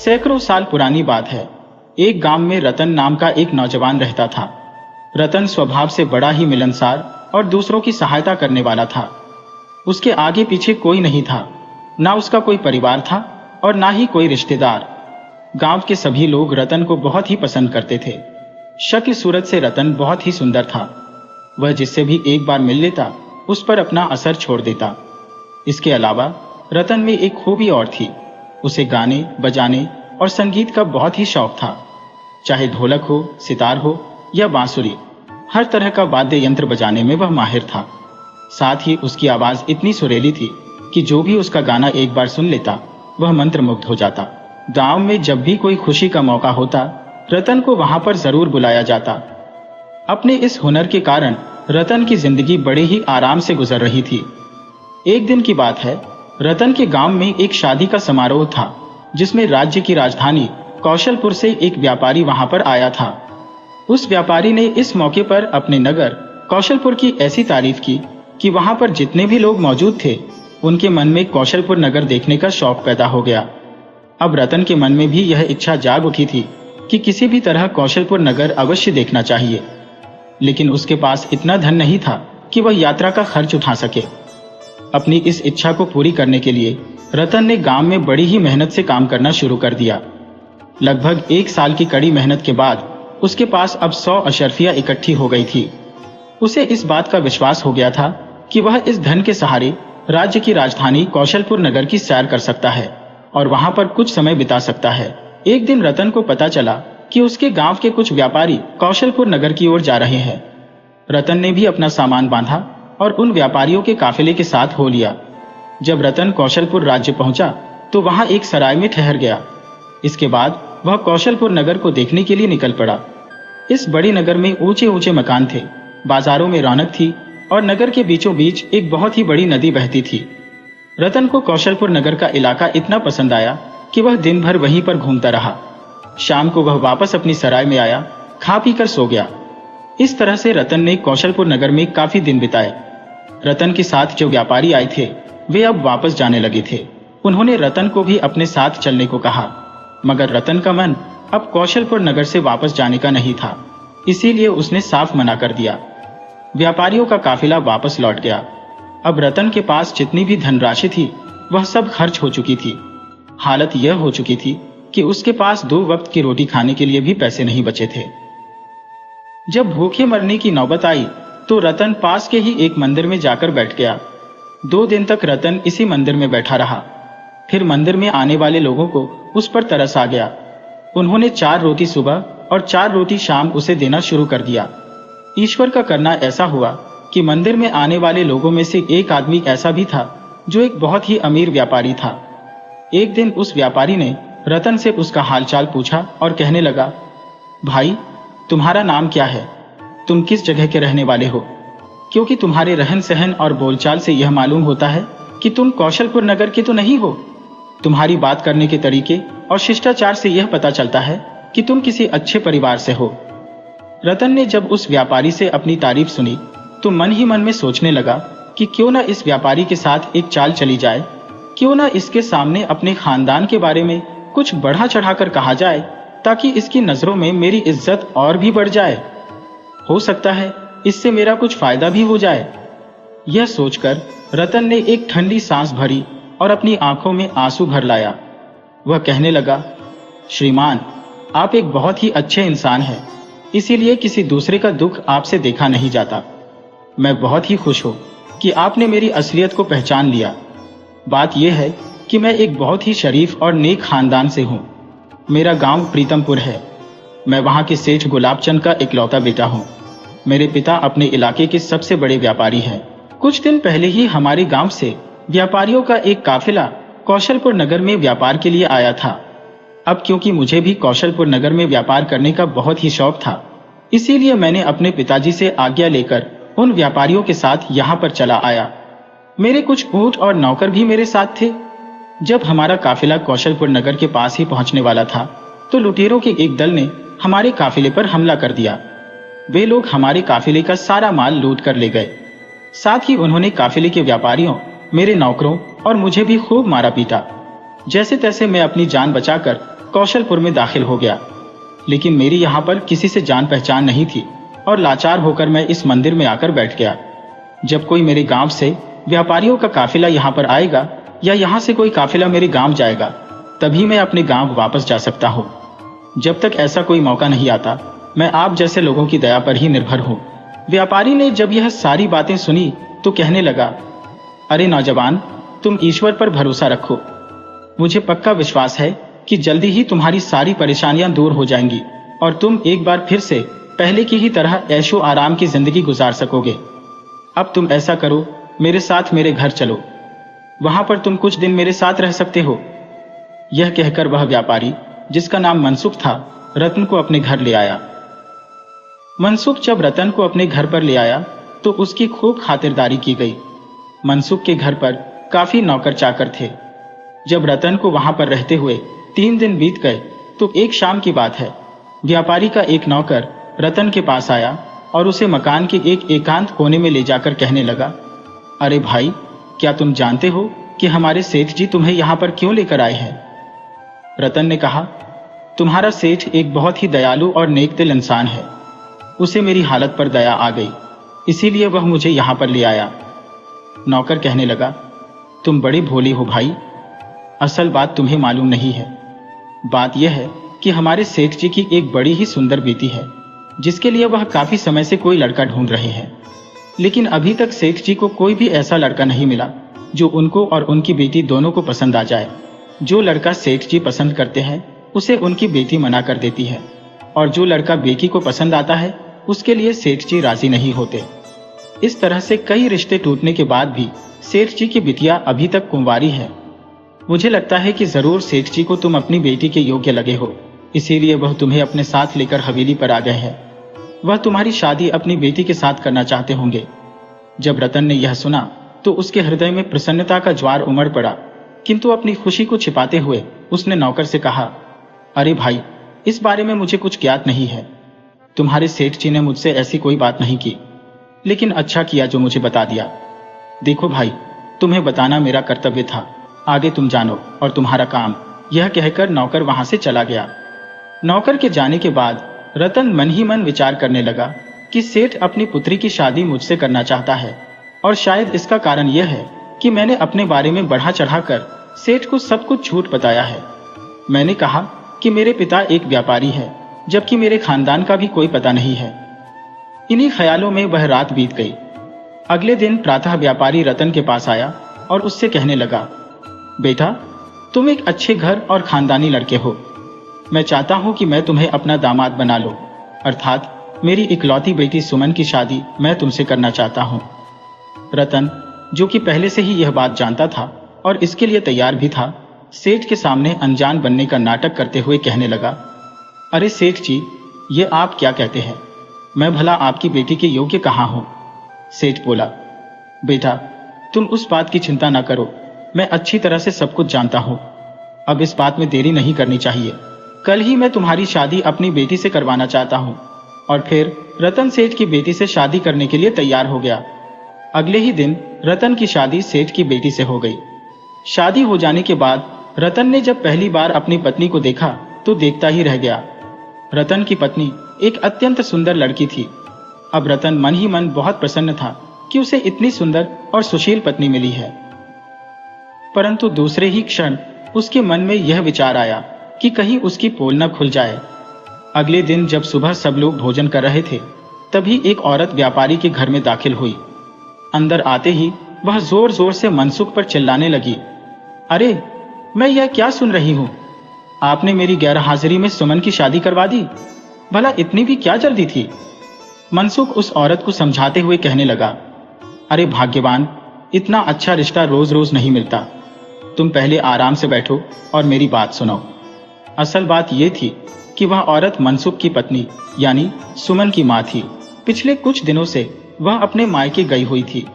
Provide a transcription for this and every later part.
सैकड़ों साल पुरानी बात है। एक गांव में रतन नाम का एक नौजवान रहता था। रतन स्वभाव से बड़ा ही मिलनसार और दूसरों की सहायता करने वाला था। उसके आगे पीछे कोई नहीं था, ना उसका कोई परिवार था और ना ही कोई रिश्तेदार। गांव के सभी लोग रतन को बहुत ही पसंद करते थे। शक्ल सूरत से रतन बहुत ही सुंदर था। वह जिससे भी एक बार मिल लेता उस पर अपना असर छोड़ देता। इसके अलावा रतन में एक खूबी और थी। उसे गाने बजाने और संगीत का बहुत ही शौक था। चाहे ढोलक हो, सितार हो या बांसुरी, हर तरह का वाद्य यंत्र बजाने में वह माहिर था। साथ ही उसकी आवाज इतनी सुरीली थी कि जो भी उसका गाना एक बार सुन लेता वह मंत्रमुग्ध हो जाता। गांव में जब भी कोई खुशी का मौका होता रतन को वहां पर जरूर बुलाया जाता। अपने इस हुनर के कारण रतन की जिंदगी बड़े ही आराम से गुजर रही थी। एक दिन की बात है, रतन के गांव में एक शादी का समारोह था जिसमें राज्य की राजधानी कौशलपुर से एक व्यापारी वहां पर आया था। उस व्यापारी ने इस मौके पर अपने नगर कौशलपुर की ऐसी तारीफ की कि वहां पर जितने भी लोग मौजूद थे उनके मन में कौशलपुर नगर देखने का शौक पैदा हो गया। अब रतन के मन में भी यह इच्छा जाग उठी थी कि किसी भी तरह कौशलपुर नगर अवश्य देखना चाहिए, लेकिन उसके पास इतना धन नहीं था कि वह यात्रा का खर्च उठा सके। अपनी इस इच्छा को पूरी करने के लिए रतन ने गांव में बड़ी ही मेहनत से काम करना शुरू कर दिया। लगभग 1 साल की कड़ी मेहनत के बाद उसके पास अब 100 अशर्फियां इकट्ठी हो गई थी। उसे इस बात का विश्वास हो गया था कि वह इस धन के सहारे राज्य की राजधानी कौशलपुर नगर की सैर कर सकता है और वहां पर कुछ समय बिता सकता है। एक दिन रतन को पता चला कि उसके गांव के कुछ व्यापारी कौशलपुर नगर की ओर जा रहे हैं। रतन ने भी अपना सामान बांधा और उन व्यापारियों के काफिले के साथ हो लिया। जब रतन कौशलपुर राज्य पहुंचा तो वहां एक सराय में ठहर गया। इसके बाद वह कौशलपुर नगर को देखने के लिए निकल पड़ा। इस बड़े नगर में ऊंचे ऊंचे मकान थे, बाजारों में रौनक थी और नगर के बीचों बीच एक बहुत ही बड़ी नदी बहती थी। रतन को कौशलपुर नगर का इलाका इतना पसंद आया कि वह दिन भर वहीं पर घूमता रहा। शाम को वह वापस अपनी सराय में आया, खा पी कर सो गया। इस तरह से रतन ने कौशलपुर नगर में काफी दिन बिताए। रतन के साथ जो व्यापारी आए थे वे अब वापस जाने लगे थे। उन्होंने रतन को भी अपने साथ चलने को कहा, मगर रतन का मन अब कौशलपुर नगर से वापस जाने का नहीं था, इसीलिए उसने साफ मना कर दिया। व्यापारियों का काफिला वापस लौट गया। अब रतन के पास जितनी भी धनराशि थी वह सब खर्च हो चुकी थी। हालत यह हो चुकी थी कि उसके पास 2 वक्त की रोटी खाने के लिए भी पैसे नहीं बचे थे। जब भूखे मरने की नौबत आई तो रतन पास के ही एक मंदिर में जाकर बैठ गया। 2 दिन तक रतन इसी मंदिर में बैठा रहा। फिर मंदिर में आने वाले लोगों को उस पर तरस आ गया। उन्होंने 4 रोटी सुबह और 4 रोटी शाम उसे देना शुरू कर दिया। ईश्वर का करना ऐसा हुआ कि मंदिर में आने वाले लोगों में से एक आदमी ऐसा भी था जो एक बहुत ही अमीर व्यापारी था। एक दिन उस व्यापारी ने रतन से उसका हालचाल पूछा और कहने लगा, भाई, तुम्हारा नाम क्या है? तुम किस जगह के रहने वाले हो? क्योंकि तुम्हारे रहन सहन और बोलचाल से यह मालूम होता है कि तुम कौशलपुर नगर के तो नहीं हो। तुम्हारी बात करने के तरीके और शिष्टाचार से यह पता चलता है कि तुम किसी अच्छे परिवार से हो। रतन ने जब उस व्यापारी से अपनी तारीफ सुनी तो मन ही मन में सोचने लगा कि क्यों ना इस व्यापारी के साथ एक चाल चली जाए, क्यों ना इसके सामने अपने खानदान के बारे में कुछ बढ़ा चढ़ाकर कहा जाए ताकि इसकी नजरों में मेरी इज्जत और भी बढ़ जाए। हो सकता है इससे मेरा कुछ फायदा भी हो जाए। यह सोचकर रतन ने एक ठंडी सांस भरी और अपनी आंखों में आंसू भर लाया। वह कहने लगा, श्रीमान, आप एक बहुत ही अच्छे इंसान हैं, इसीलिए किसी दूसरे का दुख आपसे देखा नहीं जाता। मैं बहुत ही खुश हूँ कि आपने मेरी असलियत को पहचान लिया। बात यह है कि मैं एक बहुत ही शरीफ और नेक खानदान से हूँ। मेरा गांव प्रीतमपुर है। मैं वहाँ के सेठ गुलाबचंद का इकलौता बेटा हूँ। मेरे पिता अपने इलाके के सबसे बड़े व्यापारी हैं। कुछ दिन पहले ही हमारे गांव से व्यापारियों का एक काफिला कौशलपुर नगर में व्यापार के लिए आया था। अब क्योंकि मुझे भी कौशलपुर नगर में व्यापार करने का बहुत ही शौक था, इसीलिए मैंने अपने पिताजी से आज्ञा लेकर उन व्यापारियों के साथ यहाँ पर चला आया। मेरे कुछ ऊंट और नौकर भी मेरे साथ थे। जब हमारा काफिला कौशलपुर नगर के पास ही पहुंचने वाला था तो लुटेरों के एक दल ने हमारे काफिले पर हमला कर दिया। वे लोग हमारे काफिले का सारा माल लूट कर ले गए। साथ ही उन्होंने काफिले के व्यापारियों, मेरे नौकरों और मुझे भी खूब मारा पीटा। जैसे तैसे मैं अपनी जान बचाकर कौशलपुर में दाखिल हो गया। लेकिन मेरी यहाँ पर किसी से जान पहचान नहीं थी और लाचार होकर मैं इस मंदिर में आकर बैठ गया। जब कोई मेरे गांव से व्यापारियों का काफिला यहाँ पर आएगा या यहाँ से कोई काफिला मेरे गांव जाएगा, तभी मैं अपने गांव वापस जा सकता हूँ। जब तक ऐसा कोई मौका नहीं आता, मैं आप जैसे लोगों की दया पर ही निर्भर हूँ। व्यापारी ने जब यह सारी बातें सुनी तो कहने लगा, अरे नौजवान, तुम ईश्वर पर भरोसा रखो। मुझे पक्का विश्वास है कि जल्दी ही तुम्हारी सारी परेशानियां दूर हो जाएंगी और तुम एक बार फिर से पहले की ही तरह ऐशो आराम की जिंदगी गुजार सकोगे। अब तुम ऐसा करो, मेरे साथ मेरे घर चलो, वहां पर तुम कुछ दिन मेरे साथ रह सकते हो। यह कहकर वह व्यापारी, जिसका नाम मनसुख था, रतन को अपने घर ले आया। मनसुख जब रतन को अपने घर पर ले आया तो उसकी खूब खातिरदारी की गई। मनसुख के घर पर काफी नौकर चाकर थे। जब रतन को वहां पर रहते हुए 3 दिन बीत गए तो एक शाम की बात है, व्यापारी का एक नौकर रतन के पास आया और उसे मकान के एक एकांत कोने में ले जाकर कहने लगा, अरे भाई, क्या तुम जानते हो कि हमारे सेठ जी तुम्हें यहां पर क्यों लेकर आए हैं? रतन ने कहा, तुम्हारा सेठ एक बहुत ही दयालु और नेक दिल इंसान है। उसे मेरी हालत पर दया आ गई, इसीलिए वह मुझे यहां पर ले आया। नौकर कहने लगा, तुम बड़े भोले हो भाई, असल बात तुम्हें मालूम नहीं है। बात यह है कि हमारे सेठ जी की एक बड़ी ही सुंदर बेटी है, जिसके लिए वह काफी समय से कोई लड़का ढूंढ रहे हैं। लेकिन अभी तक सेठ जी को कोई भी ऐसा लड़का नहीं मिला जो उनको और उनकी बेटी दोनों को पसंद आ जाए। जो लड़का सेठ जी पसंद करते हैं उसे उनकी बेटी मना कर देती है, और जो लड़का बेटी को पसंद आता है उसके लिए सेठ जी राजी नहीं होते। इस तरह से कई रिश्ते टूटने के बाद भी सेठ जी की बिटिया अभी तक कुंवारी है। मुझे लगता है कि जरूर सेठ जी को तुम अपनी बेटी के योग्य लगे हो, इसीलिए वह तुम्हें अपने साथ लेकर हवेली पर आ गए हैं। वह तुम्हारी शादी अपनी बेटी के साथ करना चाहते होंगे। जब रतन ने यह सुना तो उसके हृदय में प्रसन्नता का ज्वार उमड़ पड़ा, किंतु अपनी खुशी को छिपाते हुए उसने नौकर से कहा, अरे भाई, इस बारे में मुझे कुछ ज्ञात नहीं है। तुम्हारे सेठ जी ने मुझसे ऐसी कोई बात नहीं की, लेकिन अच्छा किया जो मुझे बता दिया। देखो भाई, तुम्हें बताना मेरा कर्तव्य था, आगे तुम जानो और तुम्हारा काम। यह कहकर नौकर वहां से चला गया। नौकर के जाने के बाद रतन मन ही मन विचार करने लगा कि सेठ अपनी पुत्री की शादी मुझसे करना चाहता है, और शायद इसका कारण यह है कि मैंने अपने बारे में बढ़ा चढ़ाकर सेठ को सब कुछ झूठ बताया है। मैंने कहा कि मेरे पिता एक व्यापारी है, जबकि मेरे खानदान का भी कोई पता नहीं है। इन्हीं ख्यालों में वह रात बीत गई। अगले दिन प्रातः व्यापारी रतन के पास आया और उससे कहने लगा, बेटा, तुम एक अच्छे घर और खानदानी लड़के हो। मैं चाहता हूं कि मैं तुम्हें अपना दामाद बना लूं, अर्थात मेरी इकलौती बेटी सुमन की शादी मैं तुमसे करना चाहता हूं। रतन, जो कि पहले से ही यह बात जानता था और इसके लिए तैयार भी था, सेठ के सामने अनजान बनने का नाटक करते हुए कहने लगा, अरे सेठ जी, ये आप क्या कहते हैं? मैं भला आपकी बेटी के योग्य कहाँ हूं? सेठ बोला, बेटा, तुम उस बात की चिंता न करो, मैं अच्छी तरह से सब कुछ जानता हूं। अब इस बात में देरी नहीं करनी चाहिए। कल ही मैं तुम्हारी शादी अपनी बेटी से करवाना चाहता हूं। और फिर रतन सेठ की बेटी से शादी करने के लिए तैयार हो गया। अगले ही दिन रतन की शादी सेठ की बेटी से हो गई। शादी हो जाने के बाद रतन ने जब पहली बार अपनी पत्नी को देखा तो देखता ही रह गया। रतन की पत्नी एक अत्यंत सुंदर लड़की थी। अब रतन मन ही मन बहुत प्रसन्न था कि उसे इतनी सुंदर और सुशील पत्नी मिली है। परंतु दूसरे ही क्षण उसके मन में यह विचार आया कि कहीं उसकी पोल न खुल जाए। अगले दिन जब सुबह सब लोग भोजन कर रहे थे, तभी एक औरत व्यापारी के घर में दाखिल हुई। अंदर आते ही वह जोर जोर से मनसुख पर चिल्लाने लगी, अरे, मैं यह क्या सुन रही हूं? आपने मेरी गैरहाजिरी में सुमन की शादी करवा दी। भला इतनी भी क्या जल्दी थी? मनसुख उस औरत को समझाते हुए कहने लगा, अरे भाग्यवान, इतना अच्छा रिश्ता रोज रोज नहीं मिलता। तुम पहले आराम से बैठो और मेरी बात सुनो। असल बात यह थी कि वह औरत मनसुख की पत्नी यानी सुमन की मां थी। पिछले कुछ दिनों से वह अपने मायके गई हुई थी,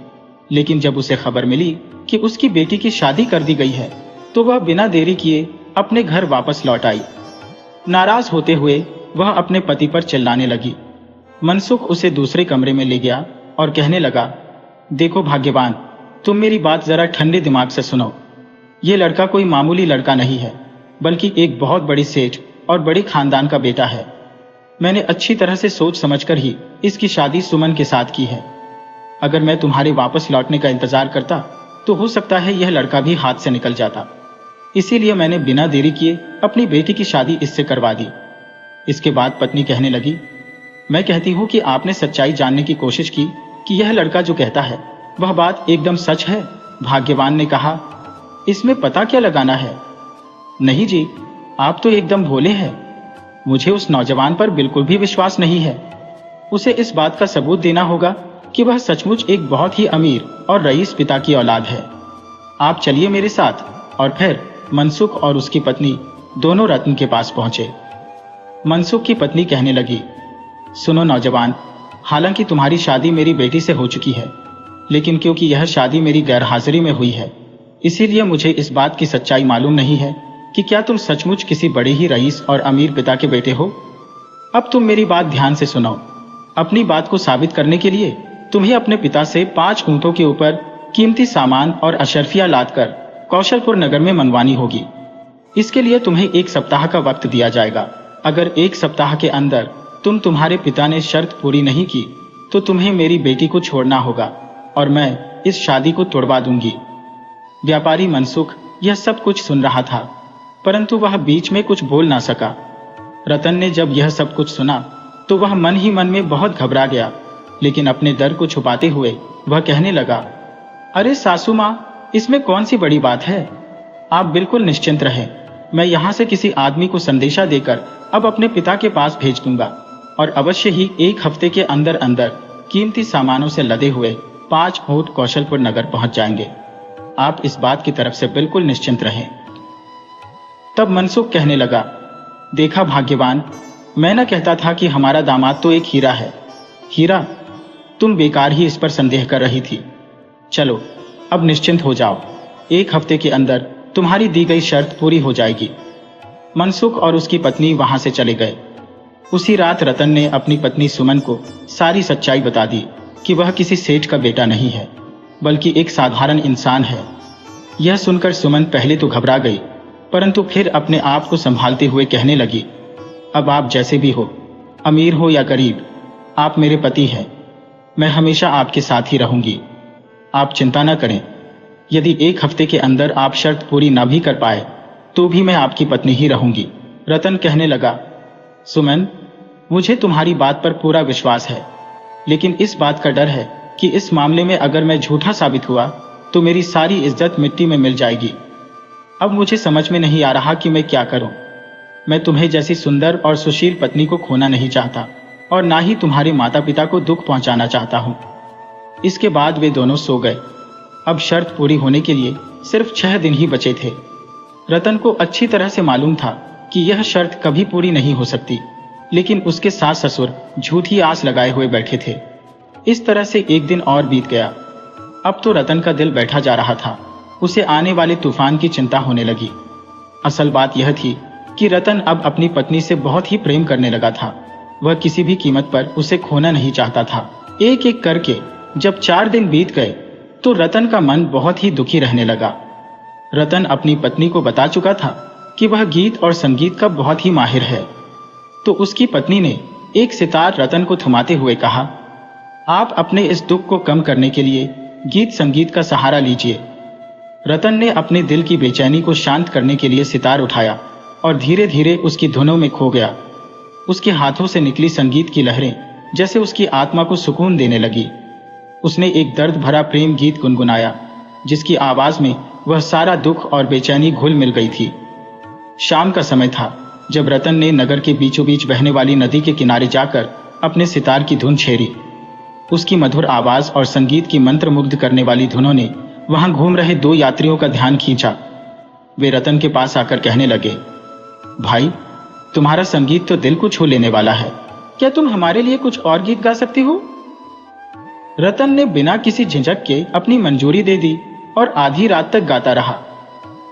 लेकिन जब उसे खबर मिली कि उसकी बेटी की शादी कर दी गई है तो वह बिना देरी किए अपने घर वापस लौट आई। नाराज होते हुए वह अपने पति पर चिल्लाने लगी। मनसुख उसे दूसरे कमरे में ले गया और कहने लगा, देखो भाग्यवान, तुम मेरी बात जरा ठंडे दिमाग से सुनो। ये लड़का कोई मामूली लड़का नहीं है। बल्कि एक बहुत बड़ी सेठ और बड़े खानदान का बेटा है। मैंने अच्छी तरह से सोच समझकर ही इसकी शादी सुमन के साथ की है। अगर मैं तुम्हारे वापस लौटने का इंतजार करता तो हो सकता है यह लड़का भी हाथ से निकल जाता। इसीलिए मैंने बिना देरी किए अपनी बेटी की शादी इससे करवा दी। इसके बाद पत्नी कहने लगी, मैं कहती हूँ कि आपने सच्चाई जानने की कोशिश की कि यह लड़का जो कहता है वह बात एकदम सच है। भाग्यवान ने कहा, इसमें पता क्या लगाना है। नहीं जी, आप तो एकदम भोले हैं। मुझे उस नौजवान पर बिल्कुल भी विश्वास नहीं है। उसे इस बात का सबूत देना होगा कि वह सचमुच एक बहुत ही अमीर और रईस पिता की औलाद है। आप चलिए मेरे साथ। और फिर मनसुख और उसकी पत्नी दोनों रत्न के पास पहुंचे। मनसुख की पत्नी कहने लगी, सुनो नौजवान, हालांकि तुम्हारी शादी मेरी बेटी से हो चुकी है, लेकिन क्योंकि यह शादी मेरी गैरहाजिरी में हुई है, इसीलिए मुझे इस बात की सच्चाई मालूम नहीं है कि क्या तुम सचमुच किसी बड़े ही रईस और अमीर पिता के बेटे हो। अब तुम मेरी बात ध्यान से सुनो। अपनी बात को साबित करने के लिए तुम्हें अपने पिता से 5 ऊंटों के ऊपर कीमती सामान और अशर्फिया लादकर कौशलपुर नगर में मनवानी होगी। इसके लिए तुम्हें 1 सप्ताह का वक्त दिया जाएगा। अगर 1 सप्ताह के अंदर तुम्हारे पिता ने शर्त पूरी नहीं की तो तुम्हें मेरी बेटी को छोड़ना होगा और मैं इस शादी को तोड़वा दूंगी। व्यापारी मनसुख यह सब कुछ सुन रहा था, परंतु वह बीच में कुछ बोल ना सका। रतन ने जब यह सब कुछ सुना तो वह मन ही मन में बहुत घबरा गया, लेकिन अपने डर को छुपाते हुए वह कहने लगा, अरे सासू माँ, इसमें कौन सी बड़ी बात है। आप बिल्कुल निश्चिंत रहें। मैं यहाँ से किसी आदमी को संदेशा देकर अब अपने पिता के पास भेज दूंगा और अवश्य ही 1 हफ्ते के अंदर अंदर कीमती सामानों से लदे हुए 5 ऊंट कौशलपुर नगर पहुंच जाएंगे। आप इस बात की तरफ से बिल्कुल निश्चिंत रहें। तब मनसुख कहने लगा, देखा भाग्यवान, मैं न कहता था कि हमारा दामाद तो एक हीरा है। हीरा, तुम बेकार ही इस पर संदेह कर रही थी। चलो अब निश्चिंत हो जाओ। 1 हफ्ते के अंदर तुम्हारी दी गई शर्त पूरी हो जाएगी। मनसुख और उसकी पत्नी वहां से चले गए। उसी रात रतन ने अपनी पत्नी सुमन को सारी सच्चाई बता दी कि वह किसी सेठ का बेटा नहीं है, बल्कि एक साधारण इंसान है। यह सुनकर सुमन पहले तो घबरा गई, परंतु फिर अपने आप को संभालते हुए कहने लगी, अब आप जैसे भी हो, अमीर हो या गरीब, आप मेरे पति हैं। मैं हमेशा आपके साथ ही रहूंगी। आप चिंता न करें। यदि 1 हफ्ते के अंदर आप शर्त पूरी न भी कर पाए तो भी मैं आपकी पत्नी ही रहूंगी। रतन कहने लगा, सुमन, मुझे तुम्हारी बात पर पूरा विश्वास है, लेकिन इस बात का डर है कि इस मामले में अगर मैं झूठा साबित हुआ तो मेरी सारी इज्जत मिट्टी में मिल जाएगी। अब मुझे समझ में नहीं आ रहा कि मैं क्या करूं। मैं तुम्हें जैसी सुंदर और सुशील पत्नी को खोना नहीं चाहता और ना ही तुम्हारे माता पिता को दुख पहुंचाना चाहता हूं। इसके बाद वे दोनों सो गए। अब शर्त पूरी होने के लिए सिर्फ 6 दिन ही बचे थे। रतन को अच्छी तरह से मालूम था कि यह शर्त कभी पूरी नहीं हो सकती, लेकिन उसके सास ससुर झूठी आस लगाए हुए बैठे थे। इस तरह से 1 दिन और बीत गया। अब तो रतन का दिल बैठा जा रहा था। उसे आने वाले तूफान की चिंता होने लगी। असल बात यह थी कि रतन अब अपनी पत्नी से बहुत ही प्रेम करने लगा था। वह किसी भी कीमत पर उसे खोना नहीं चाहता था। एक एक करके जब 4 दिन बीत गए तो रतन का मन बहुत ही दुखी रहने लगा। रतन अपनी पत्नी को बता चुका था कि वह गीत और संगीत का बहुत ही माहिर है। तो उसकी पत्नी ने एक सितार रतन को थमाते हुए कहा, आप अपने इस दुख को कम करने के लिए गीत संगीत का सहारा लीजिए। रतन ने अपने दिल की बेचैनी को शांत करने के लिए सितार उठाया और धीरे धीरे उसकी धुनों में खो गया। उसके हाथों से निकली संगीत की लहरें जैसे उसकी आत्मा को सुकून देने लगी। उसने एक दर्द भरा प्रेम गीत गुनगुनाया, जिसकी आवाज में वह सारा दुख और बेचैनी घुल मिल गई थी। शाम का समय था जब रतन ने नगर के बीचों बीच बहने वाली नदी के किनारे जाकर अपने सितार की धुन छेड़ी। उसकी मधुर आवाज और संगीत की मंत्रमुग्ध करने वाली धुनों ने वहां घूम रहे 2 यात्रियों का ध्यान खींचा। वे रतन के पास आकर कहने लगे, भाई, तुम्हारा संगीत तो दिल को छू लेने वाला है। क्या तुम हमारे लिए कुछ और गीत गा सकती हो? रतन ने बिना किसी झिझक के अपनी मंजूरी दे दी और आधी रात तक गाता रहा।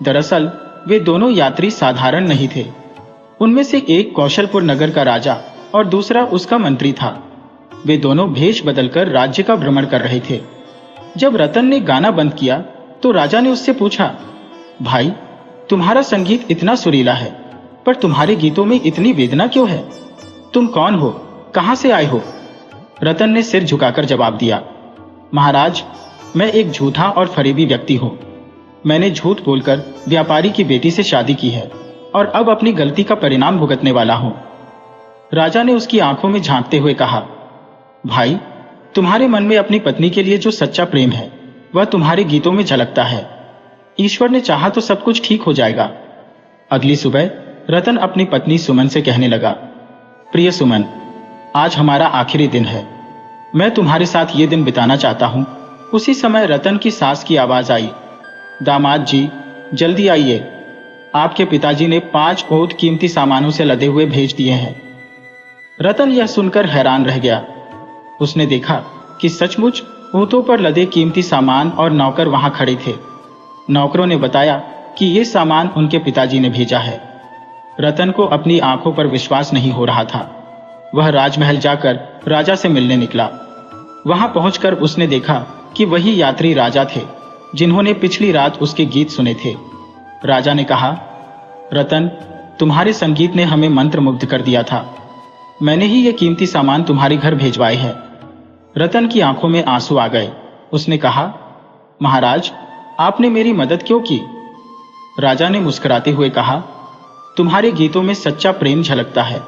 दरअसल वे दोनों यात्री साधारण नहीं थे। उनमें से एक कौशलपुर नगर का राजा और दूसरा उसका मंत्री था। वे दोनों भेष बदलकर राज्य का भ्रमण कर रहे थे। जब रतन ने गाना बंद किया तो राजा ने उससे पूछा, भाई, तुम्हारा संगीत इतना सुरीला है, पर तुम्हारे गीतों में इतनी वेदना क्यों है? तुम कौन हो? कहां से आए हो? रतन ने सिर झुकाकर जवाब दिया, महाराज, मैं एक झूठा और फरेबी व्यक्ति हूं। मैंने झूठ बोलकर व्यापारी की बेटी से शादी की है और अब अपनी गलती का परिणाम भुगतने वाला हूं। राजा ने उसकी आंखों में झांकते हुए कहा, भाई, तुम्हारे मन में अपनी पत्नी के लिए जो सच्चा प्रेम है वह तुम्हारे गीतों में झलकता है। ईश्वर ने चाहा तो सब कुछ ठीक हो जाएगा। अगली सुबह रतन अपनी पत्नी सुमन से कहने लगा, प्रिय सुमन, आज हमारा आखिरी दिन है। मैं तुम्हारे साथ ये दिन बिताना चाहता हूं। उसी समय रतन की सास की आवाज आई, दामाद जी, जल्दी आइए, आपके पिताजी ने 5 ऊंट कीमती सामानों से लदे हुए भेज दिए हैं। रतन यह सुनकर हैरान रह गया। उसने देखा कि सचमुच ऊंटों पर लदे कीमती सामान और नौकर वहां खड़े थे। नौकरों ने बताया कि ये सामान उनके पिताजी ने भेजा है। रतन को अपनी आंखों पर विश्वास नहीं हो रहा था। वह राजमहल जाकर राजा से मिलने निकला। वहां पहुंचकर उसने देखा कि वही यात्री राजा थे जिन्होंने पिछली रात उसके गीत सुने थे। राजा ने कहा, रतन, तुम्हारे संगीत ने हमें मंत्रमुग्ध कर दिया था। मैंने ही ये कीमती सामान तुम्हारे घर भेजवाए हैं। रतन की आंखों में आंसू आ गए। उसने कहा, महाराज, आपने मेरी मदद क्यों की? राजा ने मुस्कुराते हुए कहा, तुम्हारे गीतों में सच्चा प्रेम झलकता है।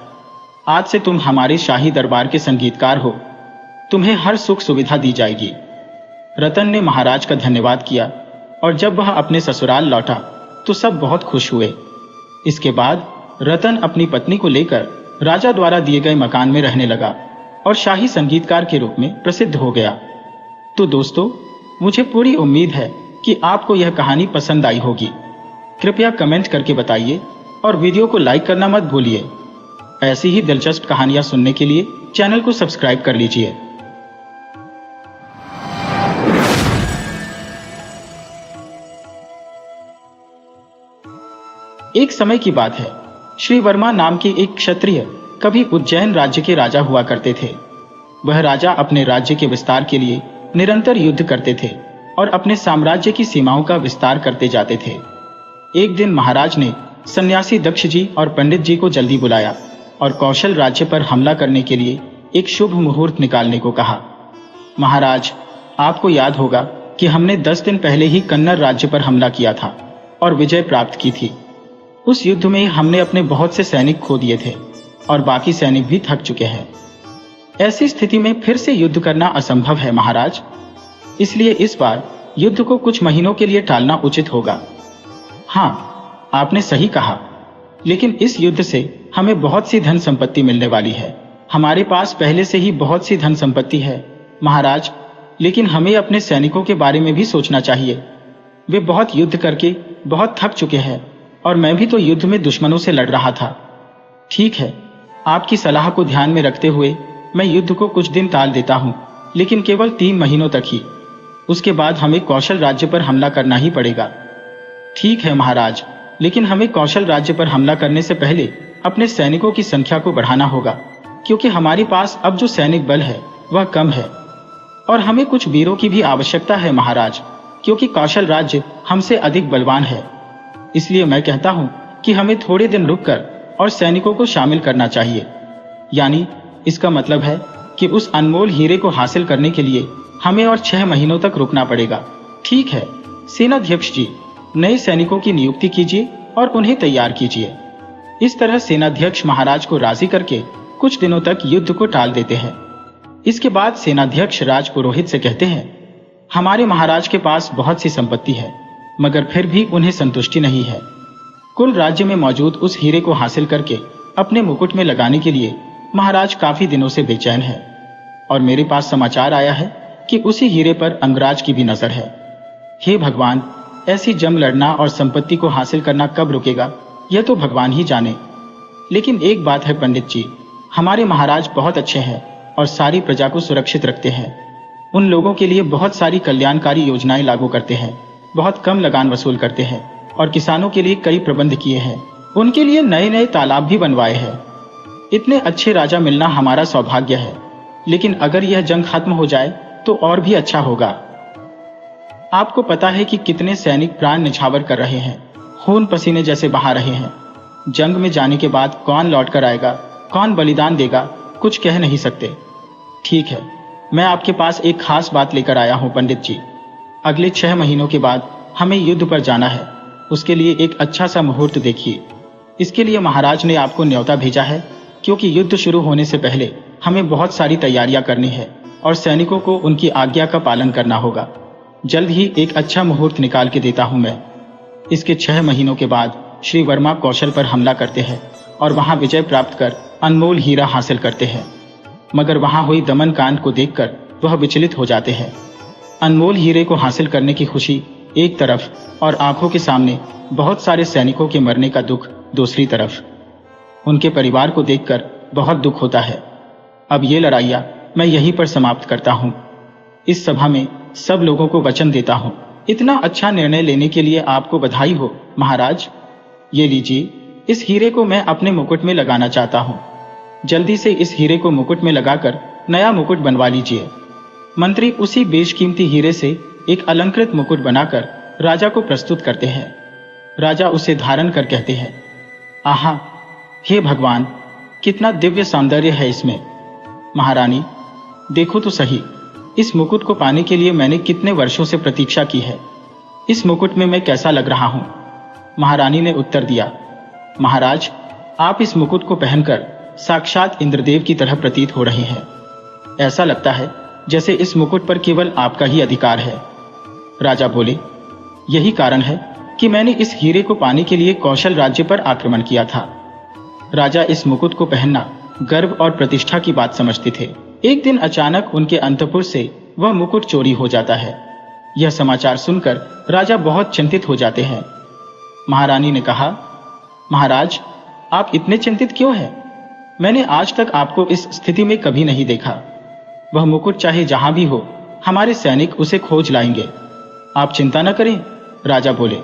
आज से तुम हमारे शाही दरबार के संगीतकार हो। तुम्हें हर सुख सुविधा दी जाएगी। रतन ने महाराज का धन्यवाद किया और जब वह अपने ससुराल लौटा तो सब बहुत खुश हुए। इसके बाद रतन अपनी पत्नी को लेकर राजा द्वारा दिए गए मकान में रहने लगा और शाही संगीतकार के रूप में प्रसिद्ध हो गया। तो दोस्तों, मुझे पूरी उम्मीद है कि आपको यह कहानी पसंद आई होगी। कृपया कमेंट करके बताइए और वीडियो को लाइक करना मत भूलिए। ऐसी ही दिलचस्प कहानियां सुनने के लिए चैनल को सब्सक्राइब कर लीजिए। एक समय की बात है। श्री वर्मा नाम के एक क्षत्रिय कभी उज्जैन राज्य के राजा हुआ करते थे। वह राजा अपने राज्य के विस्तार के लिए निरंतर युद्ध करते थे और अपने साम्राज्य की सीमाओं का विस्तार करते जाते थे। एक दिन महाराज ने सन्यासी दक्ष जी और पंडित जी को जल्दी बुलाया और कौशल राज्य पर हमला करने के लिए एक शुभ मुहूर्त निकालने को कहा। महाराज, आपको याद होगा कि हमने 10 दिन पहले ही कन्नड़ राज्य पर हमला किया था और विजय प्राप्त की थी। उस युद्ध में हमने अपने बहुत से सैनिक खो दिए थे और बाकी सैनिक भी थक चुके हैं। ऐसी स्थिति में फिर से युद्ध करना असंभव है महाराज। इसलिए इस बार युद्ध को कुछ महीनों के लिए टालना उचित होगा। हाँ, आपने सही कहा, लेकिन इस युद्ध से हमें बहुत सी धन संपत्ति मिलने वाली है। हमारे पास पहले से ही बहुत सी धन संपत्ति है महाराज, लेकिन हमें अपने सैनिकों के बारे में भी सोचना चाहिए। वे बहुत युद्ध करके बहुत थक चुके हैं और मैं भी तो युद्ध में दुश्मनों से लड़ रहा था। ठीक है, आपकी सलाह को ध्यान में रखते हुए मैं युद्ध को कुछ दिन टाल देता हूं, लेकिन केवल 3 महीनों तक ही। उसके बाद हमें कौशल राज्य पर हमला करना ही पड़ेगा। ठीक है महाराज, लेकिन हमें कौशल राज्य पर हमला करने से पहले अपने सैनिकों की संख्या को बढ़ाना होगा, क्योंकि हमारे पास अब जो सैनिक बल है वह कम है और हमें कुछ वीरों की भी आवश्यकता है महाराज, क्योंकि कौशल राज्य हमसे अधिक बलवान है। इसलिए मैं कहता हूं कि हमें थोड़े दिन रुककर और सैनिकों को शामिल करना चाहिए। यानी इसका मतलब है कि उस अनमोल हीरे को हासिल करने के लिए हमें और 6 महीनों तक रुकना पड़ेगा। ठीक है सेनाध्यक्ष जी, नए सैनिकों की नियुक्ति कीजिए और उन्हें तैयार कीजिए। इस तरह सेनाध्यक्ष महाराज को राजी करके कुछ दिनों तक युद्ध को टाल देते हैं। इसके बाद सेनाध्यक्ष राजपुरोहित से कहते हैं, हमारे महाराज के पास बहुत सी संपत्ति है, मगर फिर भी उन्हें संतुष्टि नहीं है। कुल राज्य में मौजूद उस हीरे को हासिल करके अपने मुकुट में लगाने के लिए महाराज काफी दिनों से बेचैन है और मेरे पास समाचार आया है कि उसी हीरे पर अंगराज की भी नजर है। हे भगवान, ऐसी जंग लड़ना और संपत्ति को हासिल करना कब रुकेगा यह तो भगवान ही जाने। लेकिन एक बात है पंडित जी, हमारे महाराज बहुत अच्छे हैं और सारी प्रजा को सुरक्षित रखते हैं। उन लोगों के लिए बहुत सारी कल्याणकारी योजनाएं लागू करते हैं, बहुत कम लगान वसूल करते हैं और किसानों के लिए कई प्रबंध किए हैं। उनके लिए नए नए तालाब भी बनवाए हैं। इतने अच्छे राजा मिलना हमारा सौभाग्य है, लेकिन अगर यह जंग खत्म हो जाए तो और भी अच्छा होगा। आपको पता है कि कितने सैनिक प्राण न्यौछावर कर रहे हैं खून पसीने जैसे बहा रहे हैं। जंग में जाने के बाद कौन लौट कर आएगा, कौन बलिदान देगा, कुछ कह नहीं सकते। ठीक है, मैं आपके पास एक खास बात लेकर आया हूं पंडित जी। अगले 6 महीनों के बाद हमें युद्ध पर जाना है। उसके लिए एक अच्छा सा मुहूर्त देखिए। इसके लिए महाराज ने आपको न्योता भेजा है, क्योंकि युद्ध शुरू होने से पहले हमें बहुत सारी तैयारियां करनी है और सैनिकों को उनकी आज्ञा का पालन करना होगा। जल्द ही एक अच्छा मुहूर्त निकाल के देता हूं मैं। इसके 6 महीनों के बाद श्री वर्मा कौशल पर हमला करते हैं और वहां विजय प्राप्त कर अनमोल हीरा हासिल करते हैं। मगर वहां हुई दमन कांड को देखकर वह विचलित हो जाते हैं। अनमोल हीरे को हासिल करने की खुशी एक तरफ और आंखों के सामने बहुत सारे सैनिकों के मरने का दुख दूसरी तरफ। उनके परिवार को देखकर बहुत दुख होता है। अब ये लड़ाइयां मैं यहीं पर समाप्त करता हूं। इस सभा में सब लोगों को वचन देता हूं। इतना अच्छा निर्णय लेने के लिए आपको बधाई हो महाराज। ये लीजिए, इस हीरे को मैं अपने मुकुट में लगाना चाहता हूं। जल्दी से इस हीरे को मुकुट में लगाकर नया मुकुट बनवा लीजिए। मंत्री उसी बेशकीमती हीरे से एक अलंकृत मुकुट बनाकर राजा को प्रस्तुत करते हैं। राजा उसे धारण कर कहते हैं, आहा, हे भगवान, कितना दिव्य सौंदर्य है इसमें। महारानी, देखो तो सही, इस मुकुट को पाने के लिए मैंने कितने वर्षों से प्रतीक्षा की है। इस मुकुट में मैं कैसा लग रहा हूं? महारानी ने उत्तर दिया, महाराज, आप इस मुकुट को पहनकर साक्षात इंद्रदेव की तरह प्रतीत हो रहे हैं। ऐसा लगता है जैसे इस मुकुट पर केवल आपका ही अधिकार है। राजा बोले, यही कारण है कि मैंने इस हीरे को पाने के लिए कौशल राज्य पर आक्रमण किया था। राजा इस मुकुट को पहनना गर्व और प्रतिष्ठा की बात समझते थे। एक दिन अचानक उनके अंतपुर से वह मुकुट चोरी हो जाता है। यह समाचार सुनकर राजा बहुत चिंतित हो जाते हैं। महारानी ने कहा, महाराज, आप इतने चिंतित क्यों हैं? मैंने आज तक आपको इस स्थिति में कभी नहीं देखा। वह मुकुट चाहे जहां भी हो, हमारे सैनिक उसे खोज लाएंगे। आप चिंता न करें। राजा बोले,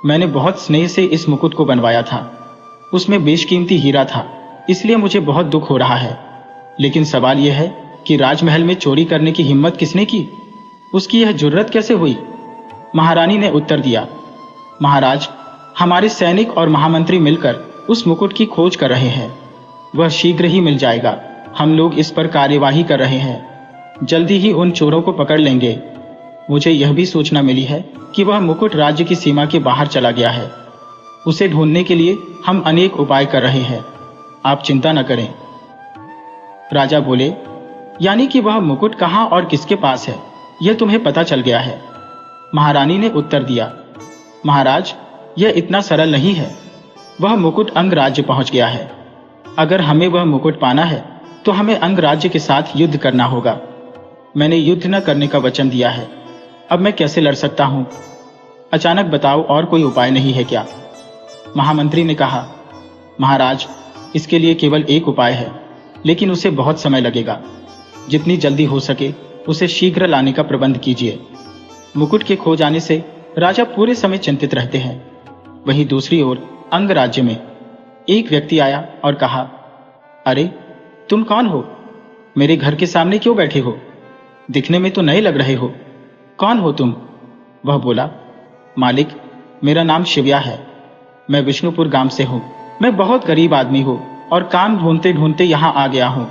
मैंने बहुत स्नेह से इस मुकुट को बनवाया था। उसमें बेशकीमती हीरा था, इसलिए मुझे बहुत दुख हो रहा है। लेकिन सवाल यह है कि राजमहल में चोरी करने की हिम्मत किसने की? उसकी यह जुर्रत कैसे हुई? महारानी ने उत्तर दिया, महाराज, हमारे सैनिक और महामंत्री मिलकर उस मुकुट की खोज कर रहे हैं। वह शीघ्र ही मिल जाएगा। हम लोग इस पर कार्यवाही कर रहे हैं। जल्दी ही उन चोरों को पकड़ लेंगे। मुझे यह भी सूचना मिली है कि वह मुकुट राज्य की सीमा के बाहर चला गया है। उसे ढूंढने के लिए हम अनेक उपाय कर रहे हैं। आप चिंता न करें। राजा बोले, यानी कि वह मुकुट कहां और किसके पास है, यह तुम्हें पता चल गया है? महारानी ने उत्तर दिया, महाराज, यह इतना सरल नहीं है। वह मुकुट अंग राज्य पहुंच गया है। अगर हमें वह मुकुट पाना है तो हमें अंग राज्य के साथ युद्ध करना होगा। मैंने युद्ध न करने का वचन दिया है। अब मैं कैसे लड़ सकता हूं? अचानक बताओ, और कोई उपाय नहीं है क्या? महामंत्री ने कहा, महाराज, इसके लिए केवल एक उपाय है, लेकिन उसे बहुत समय लगेगा। जितनी जल्दी हो सके उसे शीघ्र लाने का प्रबंध कीजिए। मुकुट के खो जाने से राजा पूरे समय चिंतित रहते हैं। वहीं दूसरी ओर अंग राज्य में एक व्यक्ति आया और कहा, अरे, तुम कौन हो? मेरे घर के सामने क्यों बैठे हो? दिखने में तो नए लग रहे हो। कौन हो तुम? वह बोला, मालिक, मेरा नाम शिव्या है। मैं विष्णुपुर गांव से हूं। मैं बहुत गरीब आदमी हूं और काम ढूंढते ढूंढते यहां आ गया हूं।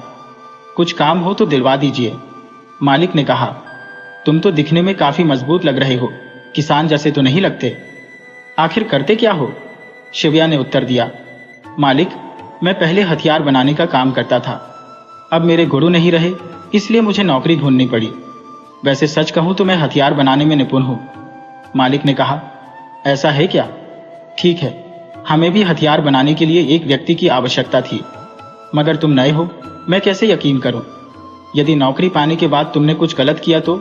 कुछ काम हो तो दिलवा दीजिए। मालिक ने कहा, तुम तो दिखने में काफी मजबूत लग रहे हो, किसान जैसे तो नहीं लगते। आखिर करते क्या हो? शिव्या ने उत्तर दिया, मालिक, मैं पहले हथियार बनाने का काम करता था। अब मेरे गुरु नहीं रहे, इसलिए मुझे नौकरी ढूंढनी पड़ी। वैसे सच कहूं तो मैं हथियार बनाने में निपुण हूं। मालिक ने कहा, ऐसा है क्या? ठीक है, हमें भी हथियार बनाने के लिए एक व्यक्ति की आवश्यकता थी, मगर तुम नए हो, मैं कैसे यकीन करूं? यदि नौकरी पाने के बाद तुमने कुछ गलत किया तो?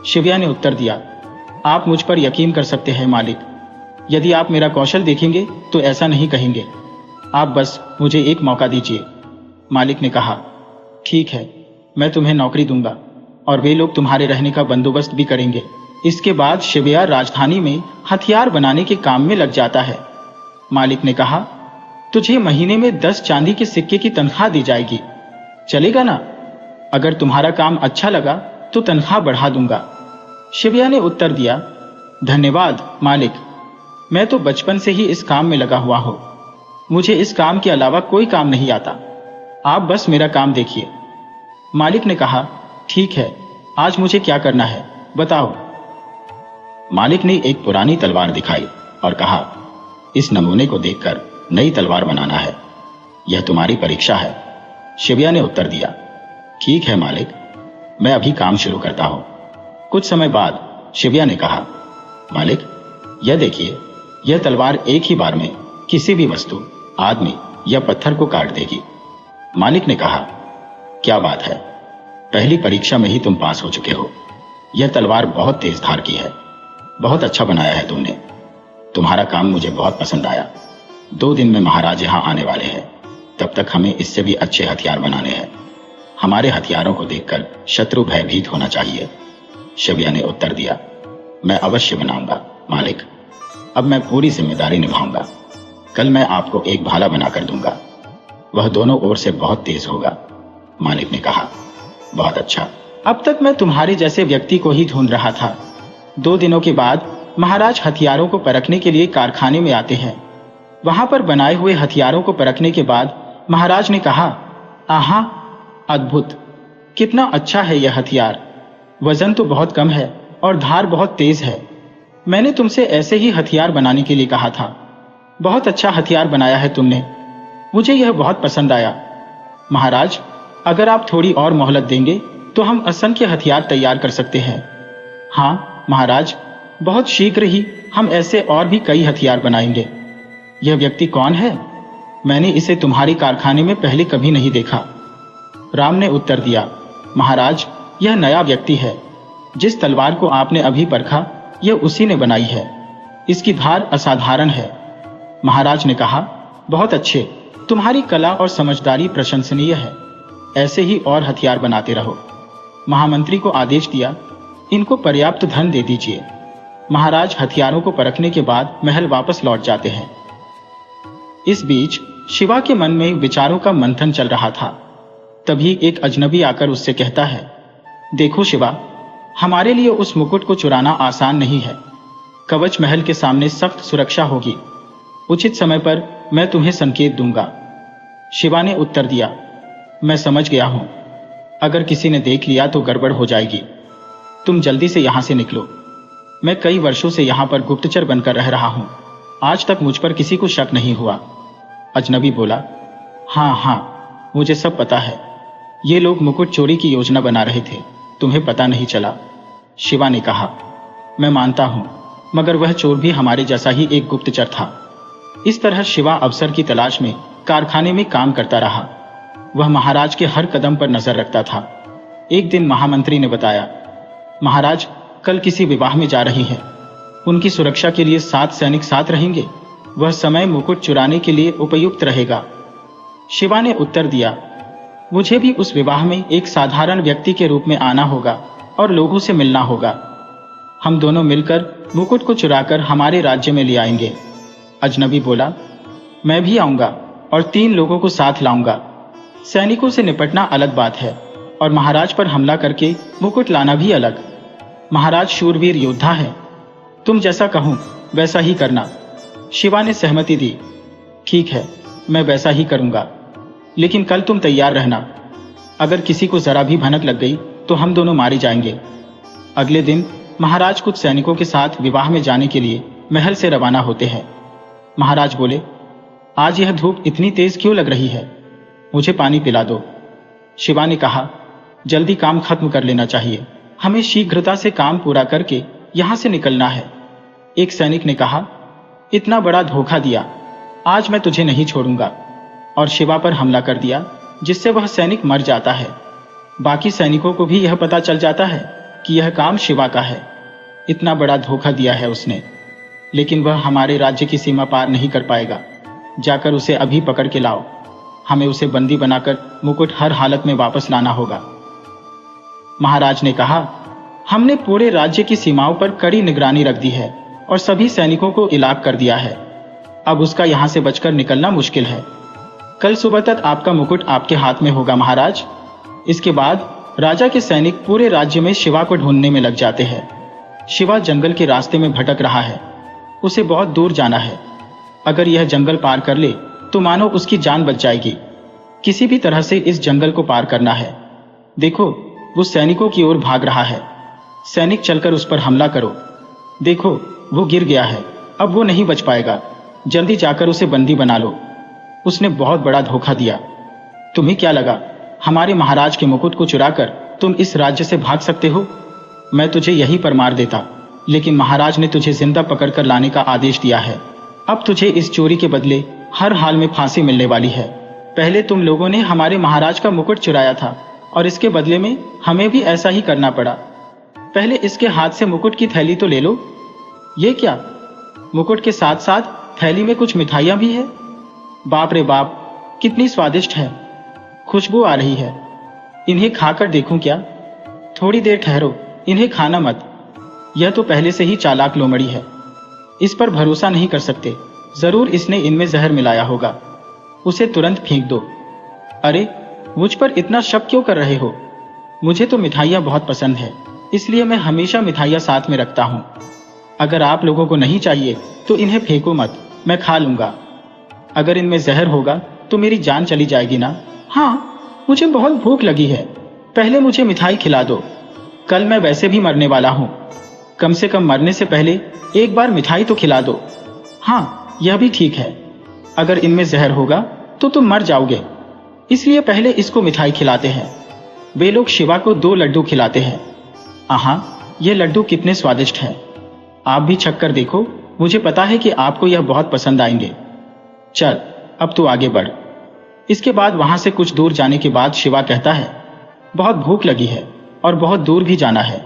शिव्या ने उत्तर दिया, आप मुझ पर यकीन कर सकते हैं मालिक। यदि आप मेरा कौशल देखेंगे तो ऐसा नहीं कहेंगे। आप बस मुझे एक मौका दीजिए। मालिक ने कहा, ठीक है, मैं तुम्हें नौकरी दूंगा और वे लोग तुम्हारे रहने का बंदोबस्त भी करेंगे। इसके बाद शिव्या राजधानी में हथियार बनाने के काम में लग जाता है। मालिक ने कहा, तुझे महीने में 10 चांदी के सिक्के की तनख्वाह दी जाएगी, चलेगा ना? अगर तुम्हारा काम अच्छा लगा तो तनख्वाह बढ़ा दूंगा। शिव्या ने उत्तर दिया, धन्यवाद मालिक, मैं तो बचपन से ही इस काम में लगा हुआ हूं। मुझे इस काम के अलावा कोई काम नहीं आता। आप बस मेरा काम देखिए। मालिक ने कहा, ठीक है, आज मुझे क्या करना है बताओ। मालिक ने एक पुरानी तलवार दिखाई और कहा, इस नमूने को देखकर नई तलवार बनाना है। यह तुम्हारी परीक्षा है। शिव्या ने उत्तर दिया, ठीक है मालिक, मैं अभी काम शुरू करता हूं। कुछ समय बाद शिव्या ने कहा, मालिक, यह देखिए, यह तलवार एक ही बार में किसी भी वस्तु, आदमी या पत्थर को काट देगी। मालिक ने कहा, क्या बात है, पहली परीक्षा में ही तुम पास हो चुके हो। यह तलवार बहुत तेज धार की है। बहुत अच्छा बनाया है तुमने। तुम्हारा काम मुझे बहुत पसंद आया। 2 दिन में महाराज यहां आने वाले हैं। तब तक हमें इससे भी अच्छे हथियार बनाने हैं। हमारे हथियारों को देखकर शत्रु भयभीत होना चाहिए। शिव्या ने उत्तर दिया, मैं अवश्य बनाऊंगा मालिक। अब मैं पूरी जिम्मेदारी निभाऊंगा। कल मैं आपको एक भाला बनाकर दूंगा। वह दोनों ओर से बहुत तेज होगा। मालिक ने कहा, बहुत अच्छा। अब तक मैं तुम्हारे जैसे व्यक्ति को ही ढूंढ रहा था। 2 दिनों के बाद महाराज हथियारों को परखने के लिए कारखाने में आते हैं। वहां पर बनाए हुए हथियारों को परखने के बाद महाराज ने कहा, आहा, अद्भुत, कितना अच्छा है यह हथियार। वजन तो बहुत कम है और धार बहुत तेज है। मैंने तुमसे ऐसे ही हथियार बनाने के लिए कहा था। बहुत अच्छा हथियार बनाया है तुमने। मुझे यह बहुत पसंद आया। महाराज, अगर आप थोड़ी और मोहलत देंगे तो हम असंख्य हथियार तैयार कर सकते हैं। हाँ महाराज, बहुत शीघ्र ही हम ऐसे और भी कई हथियार बनाएंगे। यह व्यक्ति कौन है? मैंने इसे तुम्हारी कारखाने में पहले कभी नहीं देखा। राम ने उत्तर दिया, महाराज, यह नया व्यक्ति है। जिस तलवार को आपने अभी परखा, यह उसी ने बनाई है। इसकी धार असाधारण है। महाराज ने कहा, बहुत अच्छे, तुम्हारी कला और समझदारी प्रशंसनीय है। ऐसे ही और हथियार बनाते रहो। महामंत्री को आदेश दिया, इनको पर्याप्त धन दे दीजिए। महाराज हथियारों को परखने के बाद महल वापस लौट जाते हैं। इस बीच शिवा के मन में विचारों का मंथन चल रहा था। तभी एक अजनबी आकर उससे कहता है, देखो शिवा, हमारे लिए उस मुकुट को चुराना आसान नहीं है। कवच महल के सामने सख्त सुरक्षा होगी। उचित समय पर मैं तुम्हें संकेत दूंगा। शिवा ने उत्तर दिया, मैं समझ गया हूं। अगर किसी ने देख लिया तो गड़बड़ हो जाएगी। तुम जल्दी से यहां से निकलो। मैं कई वर्षों से यहां पर गुप्तचर बनकर रह रहा हूं। आज तक मुझ पर किसी को शक नहीं हुआ। अजनबी बोला, हाँ, मुझे सब पता है। ये लोग मुकुट चोरी की योजना बना रहे थे, तुम्हें पता नहीं चला। शिवा ने कहा, मैं मानता हूं, मगर वह चोर भी हमारे जैसा ही एक गुप्तचर था। इस तरह शिवा अवसर की तलाश में कारखाने में काम करता रहा। वह महाराज के हर कदम पर नजर रखता था। एक दिन महामंत्री ने बताया, महाराज कल किसी विवाह में जा रही हैं। उनकी सुरक्षा के लिए 7 सैनिक साथ रहेंगे। वह समय मुकुट चुराने के लिए उपयुक्त रहेगा। शिवा ने उत्तर दिया, मुझे भी उस विवाह में एक साधारण व्यक्ति के रूप में आना होगा और लोगों से मिलना होगा। हम दोनों मिलकर मुकुट को चुराकर हमारे राज्य में ले आएंगे। अजनबी बोला, मैं भी आऊंगा और 3 लोगों को साथ लाऊंगा। सैनिकों से निपटना अलग बात है और महाराज पर हमला करके मुकुट लाना भी अलग। महाराज शूरवीर योद्धा है। तुम जैसा कहूं वैसा ही करना। शिवा ने सहमति दी। ठीक है, मैं वैसा ही करूंगा, लेकिन कल तुम तैयार रहना। अगर किसी को जरा भी भनक लग गई तो हम दोनों मारे जाएंगे। अगले दिन महाराज कुछ सैनिकों के साथ विवाह में जाने के लिए महल से रवाना होते हैं। महाराज बोले, आज यह धूप इतनी तेज क्यों लग रही है? मुझे पानी पिला दो। शिवा ने कहा, जल्दी काम खत्म कर लेना चाहिए। हमें शीघ्रता से काम पूरा करके यहां से निकलना है। एक सैनिक ने कहा, इतना बड़ा धोखा दिया, आज मैं तुझे नहीं छोड़ूंगा। और शिवा पर हमला कर दिया, जिससे वह सैनिक मर जाता है। बाकी सैनिकों को भी यह पता चल जाता है कि यह काम शिवा का है। इतना बड़ा धोखा दिया है उसने, लेकिन वह हमारे राज्य की सीमा पार नहीं कर पाएगा। जाकर उसे अभी पकड़ के लाओ। हमें उसे बंदी बनाकर मुकुट हर हालत में वापस लाना होगा। महाराज ने कहा, हमने पूरे राज्य की सीमाओं पर कड़ी निगरानी रख दी है और सभी सैनिकों को इलाक कर दिया है। अब उसका यहां से बचकर निकलना मुश्किल है। कल सुबह तक आपका मुकुट आपके हाथ में होगा महाराज। इसके बाद राजा के सैनिक पूरे राज्य में शिवा को ढूंढने में लग जाते हैं। शिवा जंगल के रास्ते में भटक रहा है। उसे बहुत दूर जाना है। अगर यह जंगल पार कर ले तो मानो उसकी जान बच जाएगी। किसी भी तरह से इस जंगल को पार करना है। देखो, वो सैनिकों की ओर भाग रहा है। सैनिक चलकर उस पर हमला करो। देखो, वो गिर गया है, अब वो नहीं बच पाएगा। जल्दी जाकर उसे बंदी बना लो। उसने बहुत बड़ा धोखा दिया। तुम्हें क्या लगा हमारे महाराज के मुकुट को चुराकर तुम इस राज्य से भाग सकते हो? मैं तुझे यहीं पर मार देता, लेकिन महाराज ने तुझे जिंदा पकड़कर लाने का आदेश दिया है। अब तुझे इस चोरी के बदले हर हाल में फांसी मिलने वाली है। पहले तुम लोगों ने हमारे महाराज का मुकुट चुराया था और इसके बदले में हमें भी ऐसा ही करना पड़ा। पहले इसके हाथ से मुकुट की थैली तो ले लो। ये क्या? मुकुट के साथ साथ थैली में कुछ मिठाइयां भी है। बाप रे बाप, कितनी स्वादिष्ट है, खुशबू आ रही है। इन्हें खाकर देखूं क्या? थोड़ी देर ठहरो, इन्हें खाना मत। यह तो पहले से ही चालाक लोमड़ी है, इस पर भरोसा नहीं कर सकते। जरूर इसने इनमें जहर मिलाया होगा। उसे तुरंत फेंक दो। अरे, मुझ पर इतना शक क्यों कर रहे हो? मुझे तो मिठाइयाँ बहुत पसंद है, इसलिए मैं हमेशा मिठाइयाँ साथ में रखता हूँ। अगर आप लोगों को नहीं चाहिए तो इन्हें फेंको मत, मैं खा लूंगा। अगर इनमें जहर होगा तो मेरी जान चली जाएगी ना। हाँ, मुझे बहुत भूख लगी है, पहले मुझे मिठाई खिला दो। कल मैं वैसे भी मरने वाला हूँ, कम से कम मरने से पहले एक बार मिठाई तो खिला दो। हाँ, यह भी ठीक है। अगर इनमें जहर होगा तो तुम मर जाओगे, इसलिए पहले इसको मिठाई खिलाते हैं। वे लोग शिवा को 2 लड्डू खिलाते हैं। आहा, ये लड्डू कितने स्वादिष्ट हैं। आप भी छक कर देखो, मुझे पता है कि आपको यह बहुत पसंद आएंगे। चल, अब तू आगे बढ़। इसके बाद वहां से कुछ दूर जाने के बाद शिवा कहता है, बहुत भूख लगी है और बहुत दूर भी जाना है।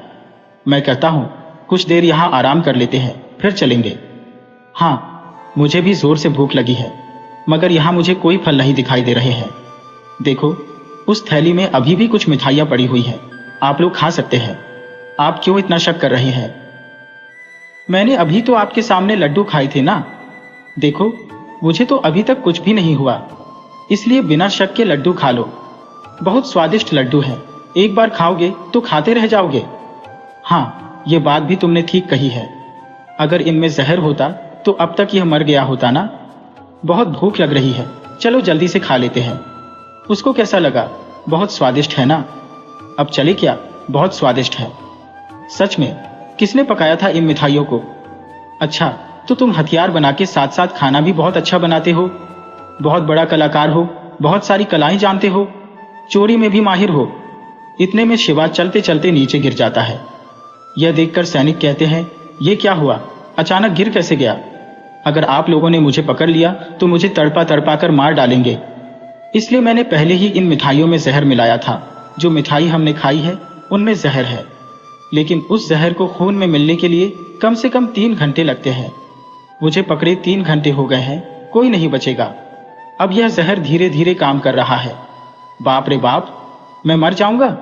मैं कहता हूं कुछ देर यहां आराम कर लेते हैं, फिर चलेंगे। हाँ, मुझे भी जोर से भूख लगी है, मगर यहां मुझे कोई फल नहीं दिखाई दे रहे हैं। देखो, उस थैली में अभी भी कुछ मिठाइयां पड़ी हुई हैं, आप लोग खा सकते हैं। आप क्यों इतना शक कर रहे हैं? मैंने अभी तो आपके सामने लड्डू खाए थे ना। देखो, मुझे तो अभी तक कुछ भी नहीं हुआ, इसलिए बिना शक के लड्डू खा लो। बहुत स्वादिष्ट लड्डू है, एक बार खाओगे तो खाते रह जाओगे। हाँ, ये बात भी तुमने ठीक कही है। अगर इनमें जहर होता तो अब तक यह मर गया होता ना। बहुत भूख लग रही है, चलो जल्दी से खा लेते हैं। उसको कैसा लगा? बहुत स्वादिष्ट है ना? अब चले क्या? बहुत स्वादिष्ट है। सच में? किसने पकाया था इन मिठाइयों को? अच्छा, तो तुम हथियार बना के साथ साथ खाना भी बहुत अच्छा बनाते हो। बहुत बड़ा कलाकार हो, बहुत सारी कलाएं जानते हो, चोरी में भी माहिर हो। इतने में शिवा चलते चलते नीचे गिर जाता है। यह देखकर सैनिक कहते हैं, ये क्या हुआ? अचानक गिर कैसे गया? अगर आप लोगों ने मुझे पकड़ लिया तो मुझे तड़पा तड़पा कर मार डालेंगे, इसलिए मैंने पहले ही इन मिठाइयों में जहर मिलाया था। जो मिठाई हमने खाई है उनमें जहर है, लेकिन उस जहर को खून में मिलने के लिए कम से कम 3 घंटे लगते हैं। मुझे पकड़े 3 घंटे हो गए हैं, कोई नहीं बचेगा। अब यह जहर धीरे धीरे काम कर रहा है। बाप रे बाप, मैं मर जाऊंगा।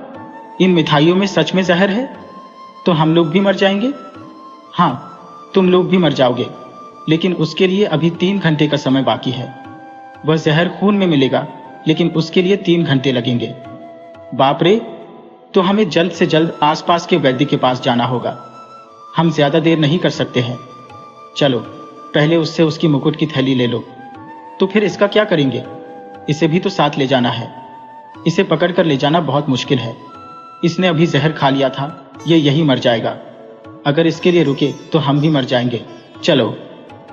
इन मिठाइयों में सच में जहर है? तो हम लोग भी मर जाएंगे। हाँ, तुम लोग भी मर जाओगे, लेकिन उसके लिए अभी 3 घंटे का समय बाकी है। वह जहर खून में मिलेगा, लेकिन उसके लिए 3 घंटे लगेंगे। बाप रे, तो हमें जल्द से जल्द आसपास के वैद्य के पास जाना होगा। हम ज्यादा देर नहीं कर सकते हैं। चलो, पहले उससे उसकी मुकुट की थैली ले लो। तो फिर इसका क्या करेंगे? इसे भी तो साथ ले जाना है। इसे पकड़ कर ले जाना बहुत मुश्किल है। इसने अभी जहर खा लिया था, ये यही मर जाएगा। अगर इसके लिए रुके तो हम भी मर जाएंगे। चलो,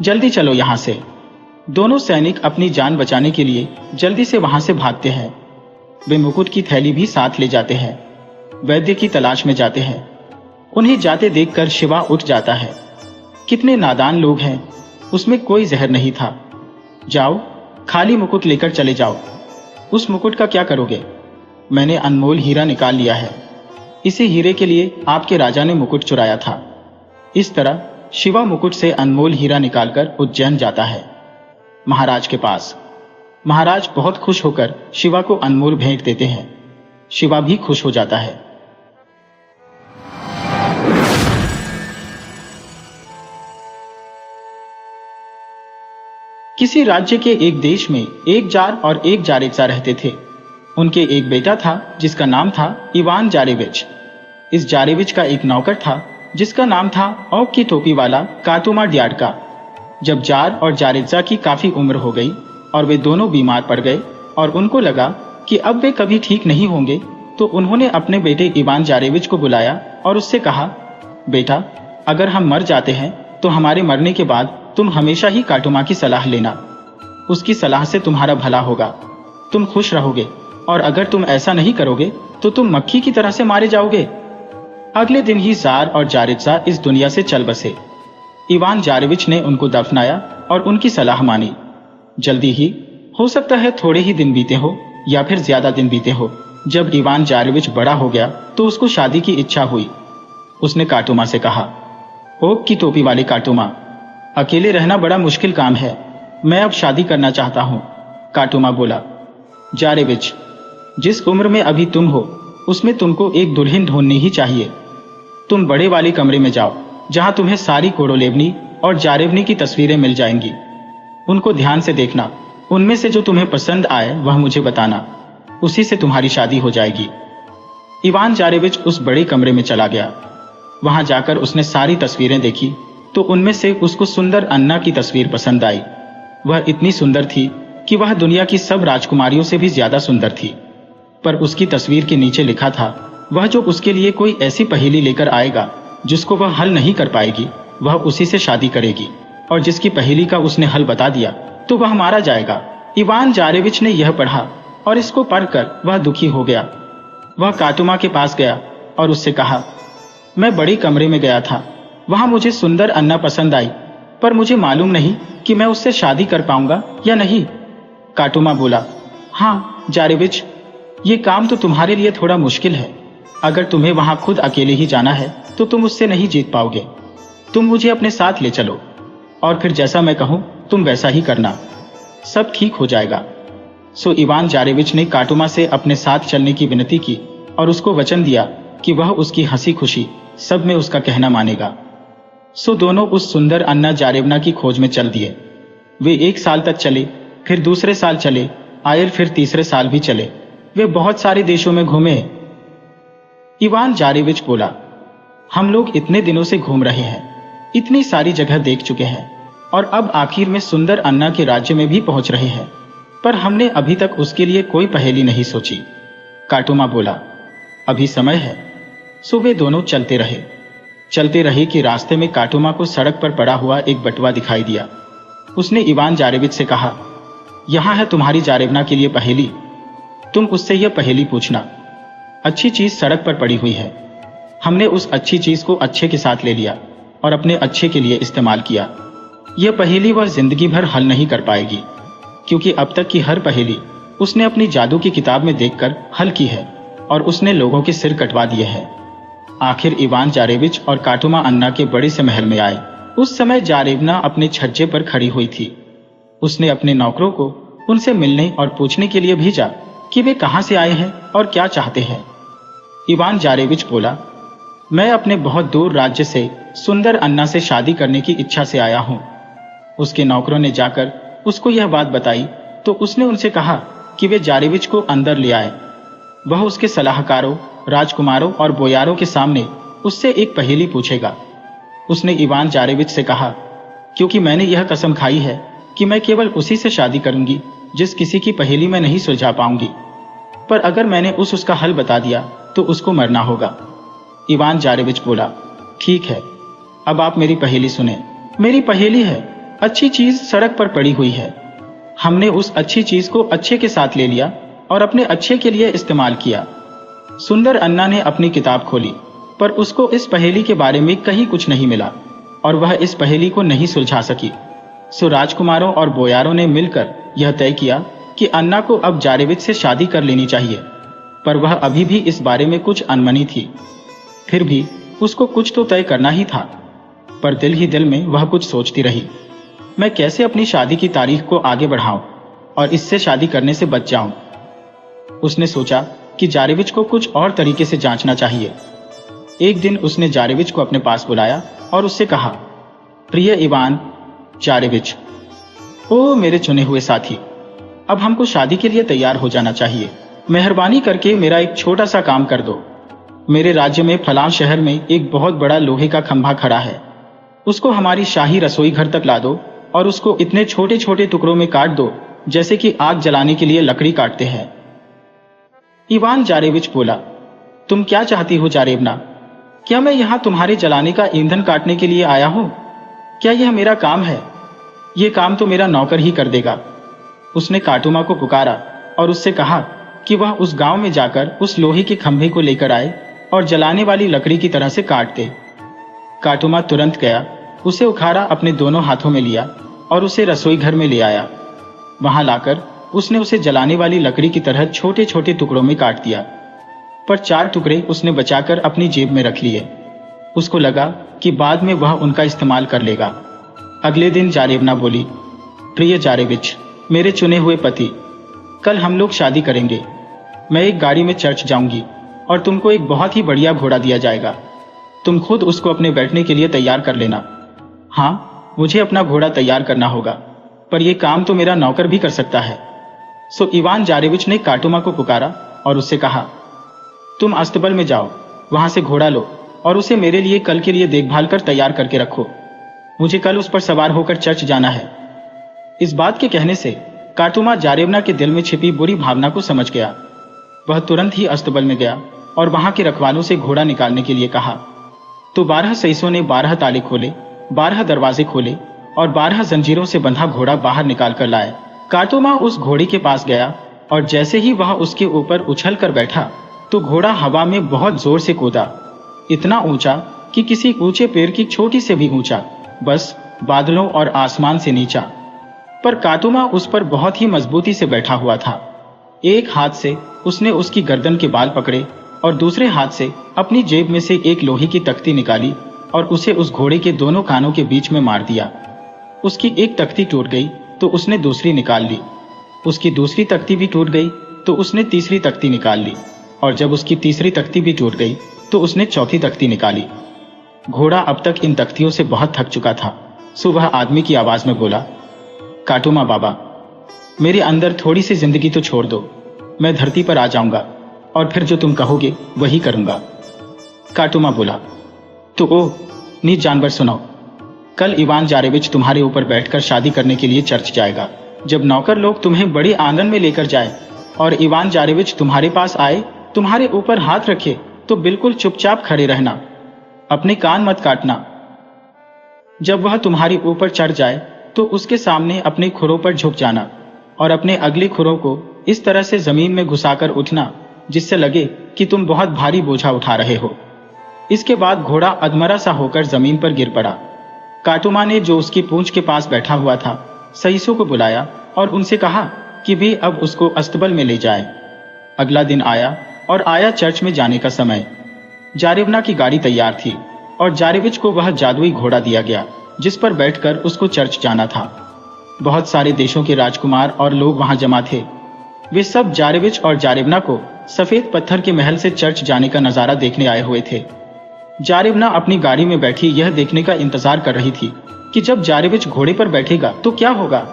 जल्दी चलो यहां से। दोनों सैनिक अपनी जान बचाने के लिए जल्दी से वहां से भागते हैं। वे मुकुट की थैली भी साथ ले जाते हैं। वैद्य की तलाश में जाते हैं। उन्हें जाते देखकर शिवा उठ जाता है। कितने नादान लोग हैं, उसमें कोई जहर नहीं था। जाओ, खाली मुकुट लेकर चले जाओ। उस मुकुट का क्या करोगे? मैंने अनमोल हीरा निकाल लिया है। इसी हीरे के लिए आपके राजा ने मुकुट चुराया था। इस तरह शिवा मुकुट से अनमोल हीरा निकालकर उज्जैन जाता है, महाराज के पास। महाराज बहुत खुश होकर शिवा को अनमोल भेंट देते हैं। शिवा भी खुश हो जाता है। किसी राज्य के एक देश में एक जार और एक जारेजा रहते थे। उनके एक बेटा था जिसका नाम था इवान जारेविच। इस जारेविच का एक नौकर था जिसका नाम था औक की टोपी वाला कातुमा ड्याडका। जब जार और जारेजा की काफी उम्र हो गई और वे दोनों बीमार पड़ गए और उनको लगा कि अब वे कभी ठीक नहीं होंगे, तो उन्होंने अपने बेटे इवान जारेविच को बुलाया और उससे कहा, बेटा, अगर हम मर जाते हैं तो हमारे मरने के बाद तुम हमेशा ही काटुमा की सलाह लेना। उसकी सलाह से तुम्हारा भला होगा, तुम खुश रहोगे, और अगर तुम ऐसा नहीं करोगे तो तुम मक्खी की तरह से मारे जाओगे। अगले दिन ही जार और जारेजा इस दुनिया से चल बसे। इवान जारेविच ने उनको दफनाया और उनकी सलाह मानी। जल्दी ही, हो सकता है थोड़े ही दिन बीते हो या फिर ज्यादा दिन बीते हो, जब इवान जारेविच बड़ा हो गया तो उसको शादी की इच्छा हुई। उसने काटुमा से कहा, ओक की टोपी वाले काटुमा, अकेले रहना बड़ा मुश्किल काम है, मैं अब शादी करना चाहता हूँ। काटुमा बोला, जारेविच, जिस उम्र में अभी तुम हो उसमें तुमको एक दुल्हन ढूंढनी ही चाहिए। तुम बड़े वाले कमरे में जाओ जहां तुम्हें सारी कोडोलेवनी और जारेवनी की तस्वीरें मिल जाएंगी। उनको ध्यान से देखना, उनमें से जो तुम्हें पसंद आए वह मुझे बताना, उसी से तुम्हारी शादी हो जाएगी। इवान जारेविच उस बड़े कमरे में चला गया। वहां जाकर उसने सारी तस्वीरें देखी तो उनमें से उसको सुंदर अन्ना की तस्वीर पसंद आई। वह इतनी सुंदर थी कि वह दुनिया की सब राजकुमारियों से भी ज्यादा सुंदर थी। पर उसकी तस्वीर के नीचे लिखा था, वह जो उसके लिए कोई ऐसी पहेली लेकर आएगा जिसको वह हल नहीं कर पाएगी, वह उसी से शादी करेगी, और जिसकी पहेली का उसने हल बता दिया तो वह मारा जाएगा। इवान जारेविच ने यह पढ़ा और इसको पढ़कर वह दुखी हो गया। वह काटुमा के पास गया और उससे कहा, मैं बड़े कमरे में गया था, वहां मुझे सुंदर अन्ना पसंद आई, पर मुझे मालूम नहीं कि मैं उससे शादी कर पाऊंगा या नहीं। काटुमा बोला, हाँ जारेविच, ये काम तो तुम्हारे लिए थोड़ा मुश्किल है। अगर तुम्हें वहां खुद अकेले ही जाना है तो तुम उससे नहीं जीत पाओगे। तुम मुझे अपने साथ ले चलो और फिर जैसा मैं कहूं तुम वैसा ही करना, सब ठीक हो जाएगा। सो इवान जारेविच ने काटुमा से अपने साथ चलने की विनती की और उसको वचन दिया कि वह उसकी हंसी खुशी सब में उसका कहना मानेगा। सो दोनों उस सुंदर अन्ना जारेवना की खोज में चल दिए। वे 1 साल तक चले, फिर दूसरे साल चले आयर, फिर तीसरे साल भी चले। वे बहुत सारे देशों में घूमे। इवान जारेविच बोला, हम लोग इतने दिनों से घूम रहे हैं, इतनी सारी जगह देख चुके हैं और अब आखिर में सुंदर अन्ना के राज्य में भी पहुंच रहे हैं, पर हमने अभी तक उसके लिए कोई पहेली नहीं सोची। काटुमा बोला, अभी समय है। सो वे दोनों चलते रहे कि रास्ते में काटुमा को सड़क पर पड़ा हुआ एक बटुआ दिखाई दिया। उसने इवान जारेविच से कहा, यहां है तुम्हारी जारेवना के लिए पहेली, तुम उससे यह पहेली पूछना। अच्छी चीज सड़क पर पड़ी हुई है, हमने उस अच्छी चीज को अच्छे के साथ ले लिया और अपने अच्छे के लिए इस्तेमाल किया। यह पहेली वह जिंदगी भर हल नहीं कर पाएगी, क्योंकि अब तक की हर पहेली उसने अपनी जादू की किताब में देखकर हल की है और उसने लोगों के सिर कटवा दिए हैं। आखिर इवान जारेविच और काटुमा अन्ना के बड़े से महल में आए। उस समय जारेवना अपने छज्जे पर खड़ी हुई थी। उसने अपने नौकरों को उनसे मिलने और पूछने के लिए भेजा कि वे कहां से आए हैं और क्या चाहते हैं। इवान जारेविच बोला, मैं अपने बहुत दूर राज्य से सुंदर अन्ना से शादी करने की इच्छा से आया हूं। उसके नौकरों ने जाकर उसको यह बात बताई तो उसने उनसे कहा कि वे जारेविच को अंदर ले आए। वह उसके सलाहकारों, राजकुमारों और बोयारों के सामने उससे एक पहेली पूछेगा। उसने इवान जारेविच से कहा, क्योंकि मैंने यह कसम खाई है कि मैं केवल उसी से शादी करूंगी जिस किसी की पहेली मैं नहीं सुलझा पाऊंगी, पर अगर मैंने उसका हल बता दिया तो उसको मरना होगा। इवान जारेविच बोला, ठीक है, अब आप मेरी पहेली सुने। मेरी पहेली है, अच्छी चीज सड़क पर पड़ी हुई है, हमने उस अच्छी चीज को अच्छे के साथ ले लिया और अपने अच्छे के लिए इस्तेमाल किया। सुंदर अन्ना ने अपनी किताब खोली, पर उसको इस पहेली के बारे में कहीं कुछ नहीं मिला और वह इस पहेली को नहीं सुलझा सकी। सो राजकुमारों और बोयारों ने मिलकर यह तय किया कि अन्ना को अब जारेविच से शादी कर लेनी चाहिए, पर वह अभी भी इस बारे में कुछ अनमनी थी। फिर भी उसको कुछ तो तय करना ही था, पर दिल ही दिल में वह कुछ सोचती रही, मैं कैसे अपनी शादी की तारीख को आगे बढ़ाऊं और इससे शादी करने से बच जाऊं। उसने सोचा कि जारेविच को कुछ और तरीके से जांचना चाहिए। एक दिन उसने जारेविच को अपने पास बुलाया और उससे कहा, प्रिय इवान जारेविच, ओ मेरे चुने हुए साथी, अब हमको शादी के लिए तैयार हो जाना चाहिए। मेहरबानी करके मेरा एक छोटा सा काम कर दो। मेरे राज्य में फलां शहर में एक बहुत बड़ा लोहे का खंभा खड़ा है, उसको हमारी शाही रसोई घर तक ला दो और उसको इतने छोटे छोटे टुकड़ों में काट दो जैसे कि आग जलाने के लिए लकड़ी काटते हैं। इवान जारेविच बोला, तुम क्या चाहती हो जारेवना? क्या मैं यहाँ तुम्हारे जलाने का ईंधन काटने के लिए आया हूँ? क्या यह मेरा काम है? ये काम तो मेरा नौकर ही कर देगा। उसने काटुमा को पुकारा और उससे कहा कि वह उस गांव में जाकर उस लोहे के खंभे को लेकर आए और जलाने वाली लकड़ी की तरह से काट दे। काटुमा तुरंत गया, उसे उखाड़ा, अपने दोनों हाथों में लिया और उसे रसोई घर में ले आया। वहां लाकर उसने उसे जलाने वाली लकड़ी की तरह छोटे छोटे टुकड़ों में काट दिया, पर 4 टुकड़े उसने बचाकर अपनी जेब में रख लिए। उसको लगा कि बाद में वह उनका इस्तेमाल कर लेगा। अगले दिन जारेवना बोली, प्रिय जारेविच, मेरे चुने हुए पति, कल हम लोग शादी करेंगे। मैं एक गाड़ी में चर्च जाऊंगी और तुमको एक बहुत ही बढ़िया घोड़ा दिया जाएगा। तुम खुद उसको अपने बैठने के लिए तैयार कर लेना। हाँ, मुझे अपना घोड़ा तैयार करना होगा, पर यह काम तो मेरा नौकर भी कर सकता है। सो इवान जारेविच ने काटुमा को पुकारा और उससे कहा, तुम अस्तबल में जाओ, वहां से घोड़ा लो और उसे मेरे लिए कल के लिए देखभाल कर तैयार करके रखो। मुझे कल उस पर सवार होकर चर्च जाना है। इस बात के कहने से काटुमा जारेवना के दिल में छिपी बुरी भावना को समझ गया। वह तुरंत ही अस्तबल में गया और वहां के रखवालों से घोड़ा निकालने के लिए कहा। तो 12 सईसों ने 12 ताले खोले, 12 दरवाजे खोले और 12 जंजीरों से बंधा घोड़ा बाहर निकाल कर लाए। काटुमा उस घोड़े के पास गया और जैसे ही वह उसके ऊपर उछल कर बैठा तो घोड़ा हवा में बहुत जोर से कूदा, इतना ऊंचा कि किसी ऊंचे पेड़ की चोटी से भी ऊंचा, बस बादलों और आसमान से नीचा। पर काटुमा उस पर बहुत ही मजबूती से बैठा हुआ था। एक हाथ से उसने उसकी गर्दन के बाल पकड़े और दूसरे हाथ से अपनी जेब में से एक लोहे की तख्ती निकाली और उसे उस घोड़े के दोनों कानों के बीच में मार दिया। उसकी एक तख्ती टूट गई तो उसने दूसरी निकाल ली, उसकी दूसरी तख्ती भी टूट गई तो उसने तीसरी तख्ती निकाल ली, और जब उसकी तीसरी तख्ती भी टूट गई तो उसने चौथी तख्ती निकाली। घोड़ा अब तक इन तख्तियों से बहुत थक चुका था। सो वह आदमी की आवाज में बोला, काटुमा बाबा, मेरे अंदर थोड़ी सी जिंदगी तो छोड़ दो। मैं धरती पर आ जाऊंगा और फिर जो तुम कहोगे वही करूंगा। काटुमा बोला, तो ओह नीच जानवर, सुनो, कल इवान जारेविच तुम्हारे ऊपर बैठकर शादी करने के लिए चर्च जाएगा। जब नौकर लोग तुम्हें बड़े आंगन में लेकर जाए और इवान जारेविच तुम्हारे पास आए, तुम्हारे ऊपर हाथ रखे, तो बिल्कुल चुपचाप खड़े रहना, अपने कान मत काटना। जब वह तुम्हारे ऊपर चढ़ जाए तो उसके सामने अपने खुरों पर झुक जाना और अपने अगले खुरों को इस तरह से जमीन में घुसाकर उठना जिससे लगे कि तुम बहुत भारी बोझा उठा रहे हो। इसके बाद घोड़ा अधमरा सा होकर जमीन पर गिर पड़ा। काटुमा ने, जो उसकी पूंछ के पास बैठा हुआ था, सईसों को बुलाया और उनसे कहा कि वे अब उसको अस्तबल में ले जाएं। अगला दिन आया और आया चर्च में जाने का समय। जारेवना की गाड़ी तैयार थी और जारेविच को वह जादुई घोड़ा दिया गया जिस पर बैठकर उसको चर्च जाना था। बहुत सारे देशों के राजकुमार और लोग वहां जमा थे। वे सब जारेविच और जारेवना को सफेद पत्थर के महल से चर्च जाने का नजारा देखने आए हुए थे। जारेवना अपनी गाड़ी में बैठी यह देखने का इंतजार कर रही थी कि जब जारेविच घोड़े पर बैठेगा तो क्या होगा।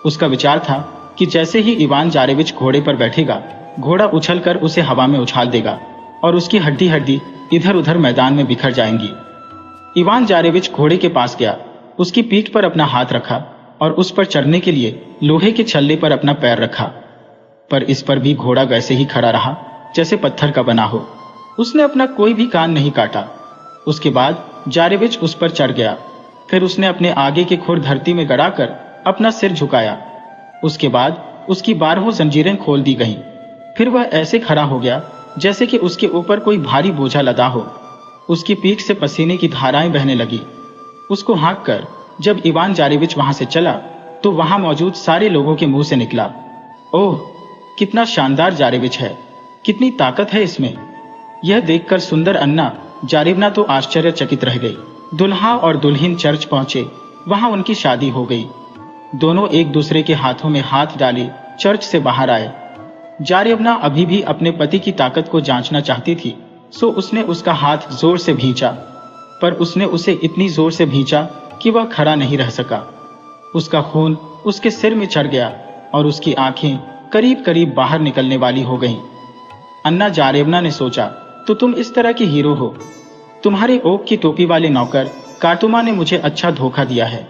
उसका विचार था कि जैसे ही इवान जारेविच घोड़े पर बैठेगा, घोड़ा उछलकर उसे हवा में उछाल देगा और उसकी हड्डी हड्डी इधर उधर मैदान में बिखर जाएंगी। इवान जारेविच घोड़े के पास गया, उसकी पीठ पर अपना हाथ रखा और उस पर चढ़ने के लिए लोहे के छल्ले पर अपना पैर रखा, पर इस पर भी घोड़ा वैसे ही खड़ा रहा जैसे पत्थर का बना हो। उसने अपना कोई भी कान नहीं काटा। उसके बाद जारेविच उस पर चढ़ गया। फिर उसने अपने आगे के खुर धरती में गड़ाकर अपना सिर झुकाया। उसके बाद उसकी 12 जंजीरें खोल दी गईं। फिर वह ऐसे खड़ा हो गया जैसे कि उसके ऊपर कोई भारी बोझा लदा हो। उसकी पीठ से पसीने की धाराएं बहने लगी। उसको हाँक कर जब इवान जारेविच वहां से चला तो वहां मौजूद सारे लोगों के मुंह से निकला, ओह कितना शानदार जारेविच है, कितनी ताकत है इसमें। यह देखकर सुंदर अन्ना जारेवना तो आश्चर्यचकित रह गई। दुल्हा और दुल्हन चर्च पहुंचे। वहां उनकी शादी हो गई। दोनों एक दूसरे के हाथों में हाथ डाले चर्च से बाहर आए। जारेवना अभी भी अपने पति की ताकत को जांचना चाहती थी, सो उसने उसका हाथ जोर से भींचा, पर उसने उसे इतनी जोर से भींचा कि वह खड़ा नहीं रह सका। उसका खून उसके सिर में चढ़ गया और उसकी आंखें करीब करीब बाहर निकलने वाली हो गईं। अन्ना जारेवना ने सोचा, तो तुम इस तरह की हीरो हो। तुम्हारे ओक की टोपी वाले नौकर काटुमा ने मुझे अच्छा धोखा दिया है।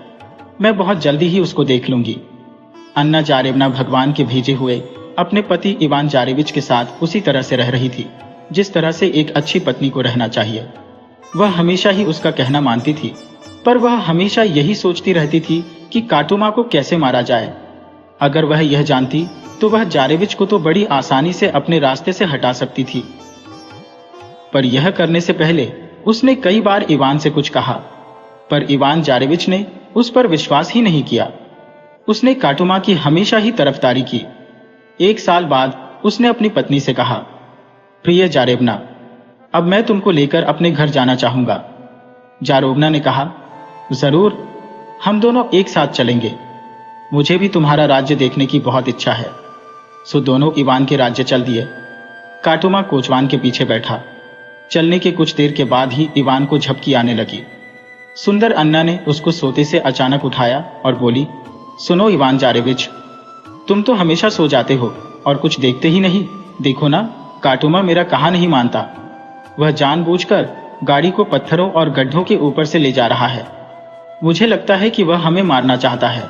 मैं बहुत जल्दी ही उसको देख लूंगी। अन्ना जारेवना भगवान के भेजे हुए अपने पति इवान जारेविच के साथ उसी तरह से रह रही थी जिस तरह से एक अच्छी पत्नी को रहना चाहिए। वह हमेशा ही उसका कहना मानती थी, पर वह हमेशा यही सोचती रहती थी कि काटुमा को कैसे मारा जाए। अगर वह यह जानती तो वह जारेविच को तो बड़ी आसानी से अपने रास्ते से हटा सकती थी, पर यह करने से पहले उसने कई बार इवान से कुछ कहा, पर इवान जारेविच ने उस पर विश्वास ही नहीं किया। उसने काटुमा की हमेशा ही तरफदारी की। 1 साल बाद उसने अपनी पत्नी से कहा, प्रिय जारेवना, अब मैं तुमको लेकर अपने घर जाना चाहूंगा। जारेवना ने कहा, जरूर, हम दोनों एक साथ चलेंगे। मुझे भी तुम्हारा राज्य देखने की बहुत इच्छा है। सो दोनों इवान के राज्य चल दिए। काटुमा कोचवान के पीछे बैठा। चलने के कुछ देर के बाद ही इवान को झपकी आने लगी। सुंदर अन्ना ने उसको सोते से अचानक उठाया और बोली, सुनो इवान जारेविच, तुम तो हमेशा सो जाते हो और कुछ देखते ही नहीं। देखो ना, काटुमा मेरा कहा नहीं मानता। वह जानबूझकर गाड़ी को पत्थरों और गड्ढों के ऊपर से ले जा रहा है। मुझे लगता है कि वह हमें मारना चाहता है।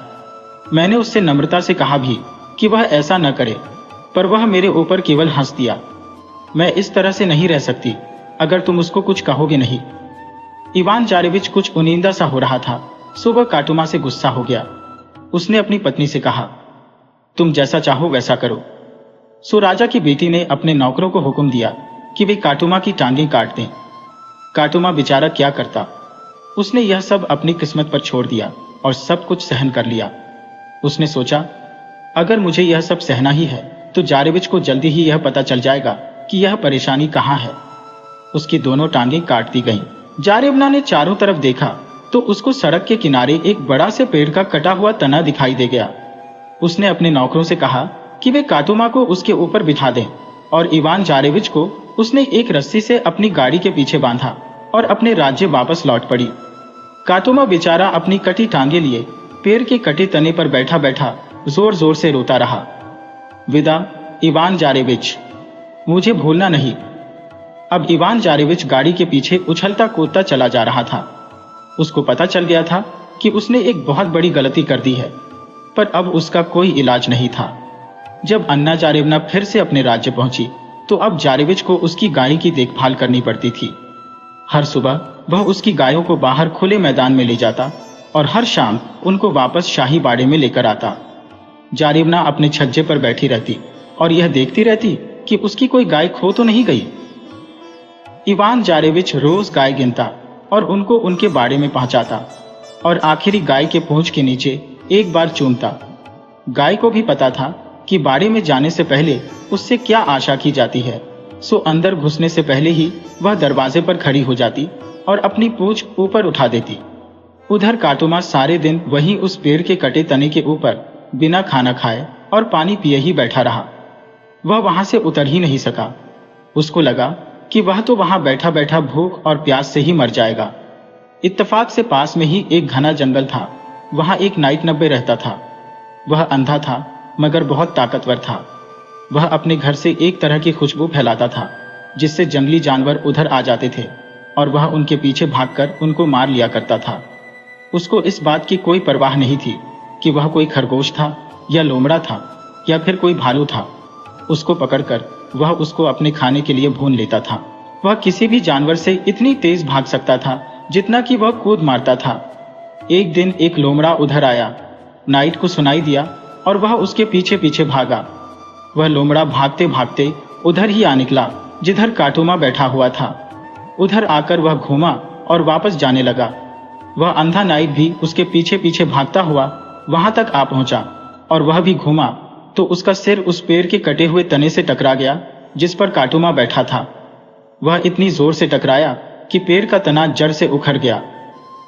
मैंने उससे नम्रता से कहा भी कि वह ऐसा न करे, पर वह मेरे ऊपर केवल हंस दिया। मैं इस तरह से नहीं रह सकती अगर तुम उसको कुछ कहोगे नहीं। इवान जारेविच कुछ उनींदा सा हो रहा था। सुबह काटुमा से गुस्सा हो गया। उसने अपनी पत्नी से कहा, तुम जैसा चाहो वैसा करो। सो राजा की बेटी ने अपने नौकरों को हुक्म दिया कि वे काटुमा की टांगें काट दें। काटुमा बेचारा क्या करता। उसने यह सब अपनी किस्मत पर छोड़ दिया और सब कुछ सहन कर लिया। उसने सोचा, अगर मुझे यह सब सहना ही है तो जारेविच को जल्दी ही यह पता चल जाएगा कि यह परेशानी कहाँ है। उसकी दोनों टांगें काट दी गईं। जारेवना ने चारों तरफ देखा तो उसको सड़क के किनारे एक बड़ा से पेड़ का कटा हुआ तना दिखाई दे गया। उसने अपने नौकरों से कहा कि वे काटुमा को उसके ऊपर बिठा दें और इवान जारेविच को उसने एक रस्सी से अपनी गाड़ी के पीछे बांधा और अपने राज्य वापस लौट पड़ी। काटुमा बेचारा अपनी कटी टांगे लिए पेड़ के कटे तने पर बैठा बैठा जोर जोर से रोता रहा। विदा इवान जारेविच, मुझे भूलना नहीं। अब इवान जारेविच गाड़ी के पीछे उछलता कूदता चला जा रहा था। उसको पता चल गया था कि उसने एक बहुत बड़ी गलती कर दी है, पर अब उसका कोई इलाज नहीं था। जब अन्ना जारेवना फिर से अपने राज्य पहुंची तो अब जारेविच को उसकी गाय की देखभाल करनी पड़ती थी। हर सुबह वह उसकी गायों को बाहर खुले मैदान में ले जाता और हर शाम उनको वापस शाही बाड़े में लेकर आता। जारेवना अपने छज्जे पर बैठी रहती और यह देखती रहती कि उसकी कोई गाय खो तो नहीं गई। इवान जारेविच रोज गाय गिनता और उनको उनके बाड़े में पहुंचाता और आखिरी गाय के पूंछ के नीचे एक बार चूमता। गाय को भी पता था कि बाड़े में जाने से पहले उससे क्या आशा की जाती है, सो अंदर घुसने से पहले ही वह दरवाजे पर खड़ी हो जाती और अपनी पूंछ ऊपर उठा देती। उधर काटुमा सारे दिन वहीं उस पेड़ के कटे तने के ऊपर बिना खाना खाए और पानी पिए ही बैठा रहा। वह वहां से उतर ही नहीं सका। उसको लगा कि वह तो वहां बैठा बैठा भूख और प्यास से ही मर जाएगा। इत्तेफाक से पास में ही एक घना जंगल था। वहां एक नाइट नब्बे रहता था। वह अंधा था मगर बहुत ताकतवर था। वह अपने घर से एक तरह की खुशबू फैलाता था जिससे जंगली जानवर उधर आ जाते थे और वह उनके पीछे भागकर उनको मार लिया करता था। उसको इस बात की कोई परवाह नहीं थी कि वह कोई खरगोश था या लोमड़ा था या फिर कोई भालू था। उसको पकड़कर वह उसको अपने खाने के लिए भून लेता था। वह किसी भी जानवर से इतनी तेज भाग सकता था जितना कि वह कूद मारता था। एक दिन एक लोमड़ा उधर आया। नाइट को सुनाई दिया और वह उसके पीछे पीछे भागा। वह लोमड़ा भागते भागते उधर ही आ निकला जिधर काटुमा बैठा हुआ था। उधर आकर वह घूमा और वापस जाने लगा। वह अंधा नाइट भी उसके पीछे पीछे भागता हुआ वहां तक आ पहुंचा और वह भी घूमा तो उसका सिर उस पेड़ के कटे हुए तने से टकरा गया जिस पर काटुमा बैठा था। वह इतनी जोर से टकराया कि पेड़ का तना जड़ से उखड़ गया।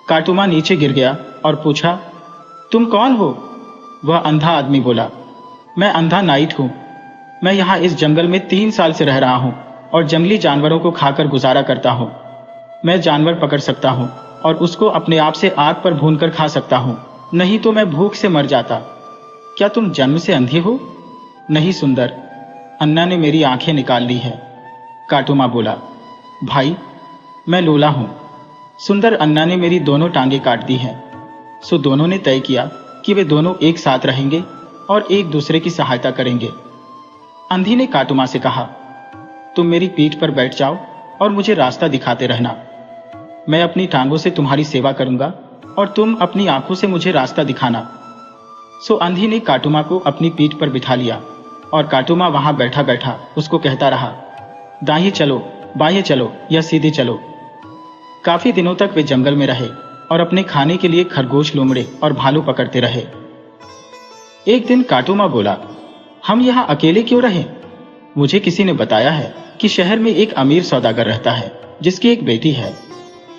काटुमा नीचे गिर गया और पूछा, तुम कौन हो? वह अंधा आदमी बोला, मैं अंधा नाइट हूं। मैं यहाँ इस जंगल में 3 साल से रह रहा हूं और जंगली जानवरों को खाकर गुजारा करता हूं। मैं जानवर पकड़ सकता हूं और उसको अपने आप से आग पर भूनकर खा सकता हूं, नहीं तो मैं भूख से मर जाता। क्या तुम जन्म से अंधे हो? नहीं सुंदर, अन्ना ने मेरी आंखें निकाल ली है। काटुमा बोला, भाई मैं लूला हूं। सुंदर अन्ना ने मेरी दोनों टांगे काट दी हैं। सो दोनों ने तय किया कि वे दोनों एक साथ रहेंगे और एक दूसरे की सहायता करेंगे। अंधी ने काटुमा से कहा, तुम मेरी पीठ पर बैठ जाओ और मुझे रास्ता दिखाते रहना। मैं अपनी टांगों से तुम्हारी सेवा करूंगा और तुम अपनी आंखों से मुझे रास्ता दिखाना। सो अंधी ने काटुमा को अपनी पीठ पर बिठा लिया और काटुमा वहां बैठा बैठा उसको कहता रहा, दाहिने चलो, बाएं चलो या सीधे चलो। काफी दिनों तक वे जंगल में रहे और अपने खाने के लिए खरगोश, लोमड़े और भालू पकड़ते रहे। एक दिन काटुमा बोला, हम यहाँ अकेले क्यों रहे? मुझे किसी ने बताया है कि शहर में एक अमीर सौदागर रहता है जिसकी एक बेटी है।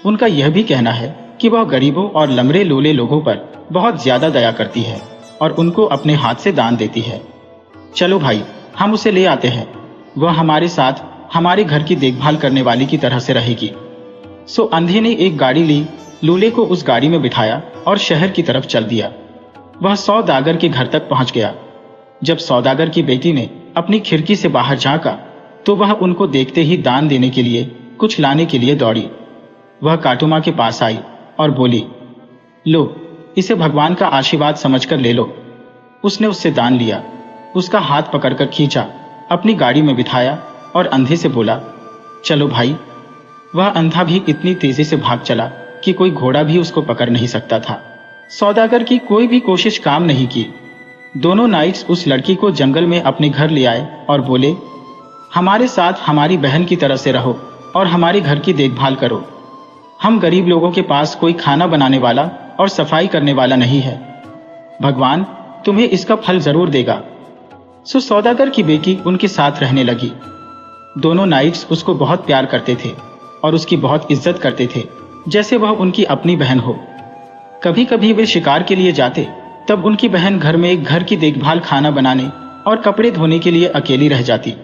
उनका यह भी कहना है कि वह गरीबों और लंगड़े लूले लोगों पर बहुत ज्यादा दया करती है और उनको अपने हाथ से दान देती है। चलो भाई, हम उसे ले आते हैं। वह हमारे साथ हमारे घर की देखभाल करने वाली की तरह से रहेगी। सो अंधे ने एक गाड़ी ली, लूले को उस गाड़ी में बिठाया और शहर की तरफ चल दिया। वह सौदागर के घर तक पहुंच गया। जब सौदागर की बेटी ने अपनी खिड़की से बाहर झांका तो वह उनको देखते ही दान देने के लिए, कुछ लाने के लिए दौड़ी। वह काटुमा के पास आई और बोली, लो, इसे भगवान का आशीर्वाद समझकर ले लो। उसने उससे दान लिया, उसका हाथ पकड़कर खींचा, अपनी गाड़ी में बिठाया और अंधे से बोला, चलो भाई। वह अंधा भी इतनी तेजी से भाग चला कि कोई घोड़ा भी उसको पकड़ नहीं सकता था। सौदागर की कोई भी कोशिश काम नहीं की। दोनों नाइट्स उस लड़की को जंगल में अपने घर ले आए और बोले, हमारे साथ हमारी बहन की तरह से रहो और हमारे घर की देखभाल करो। हम गरीब लोगों के पास कोई खाना बनाने वाला और सफाई करने वाला नहीं है। भगवान तुम्हें इसका फल जरूर देगा। सो सौदागर की बेटी उनके साथ रहने लगी। दोनों नाइट्स उसको बहुत प्यार करते थे और उसकी बहुत इज्जत करते थे, जैसे वह उनकी अपनी बहन हो। कभी कभी वे शिकार के लिए जाते, तब उनकी बहन घर में एक घर की देखभाल, खाना बनाने और कपड़े धोने के लिए अकेली रह जाती।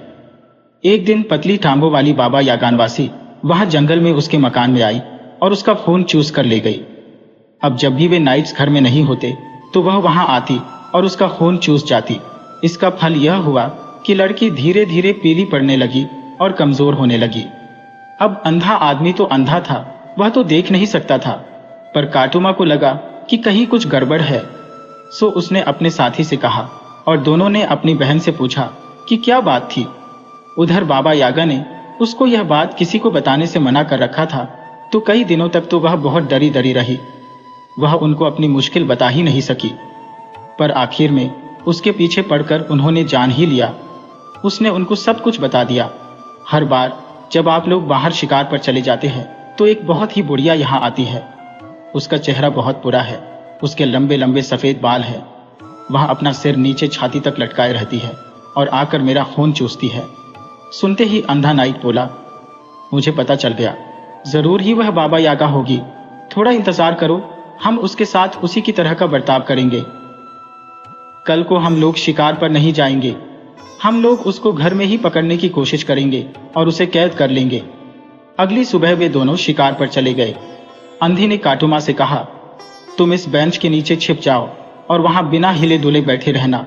एक दिन पतली टांगों वाली बाबा यागानवासी वहां जंगल में उसके मकान में आई और उसका खून चूस कर ले गई। अब जब भी वे नाइट्स घर में नहीं होते तो वह वहां आती और उसका खून चूस जाती। इसका फल यह हुआ कि लड़की धीरे धीरे पीली पड़ने लगी और कमजोर होने लगी। अब अंधा आदमी तो अंधा था, वह तो देख नहीं सकता था, पर काटुमा को लगा कि कहीं कुछ गड़बड़ है। सो उसने अपने साथी से कहा और दोनों ने अपनी बहन से पूछा कि क्या बात थी। उधर बाबा यागा ने उसको यह बात किसी को बताने से मना कर रखा था, तो कई दिनों तक तो वह बहुत डरी डरी रही। वह उनको अपनी मुश्किल बता ही नहीं सकी, पर आखिर में उसके पीछे पड़कर उन्होंने जान ही लिया। उसने उनको सब कुछ बता दिया। हर बार जब आप लोग बाहर शिकार पर चले जाते हैं तो एक बहुत ही बुढ़िया यहाँ आती है। उसका चेहरा बहुत बुरा है, उसके लंबे लंबे सफेद बाल है। वह अपना सिर नीचे छाती तक लटकाए रहती है और आकर मेरा खून चूसती है। सुनते ही अंधा नाइट बोला, मुझे पता चल गया, जरूर ही वह बाबा यागा होगी। थोड़ा इंतजार करो, हम उसके साथ उसी की तरह का बर्ताव करेंगे। कल को हम लोग शिकार पर नहीं जाएंगे, हम लोग उसको घर में ही पकड़ने की कोशिश करेंगे और उसे कैद कर लेंगे। अगली सुबह वे दोनों शिकार पर चले गए। अंधी ने काटुमा से कहा, तुम इस बेंच के नीचे छिप जाओ और वहां बिना हिले डुले बैठे रहना।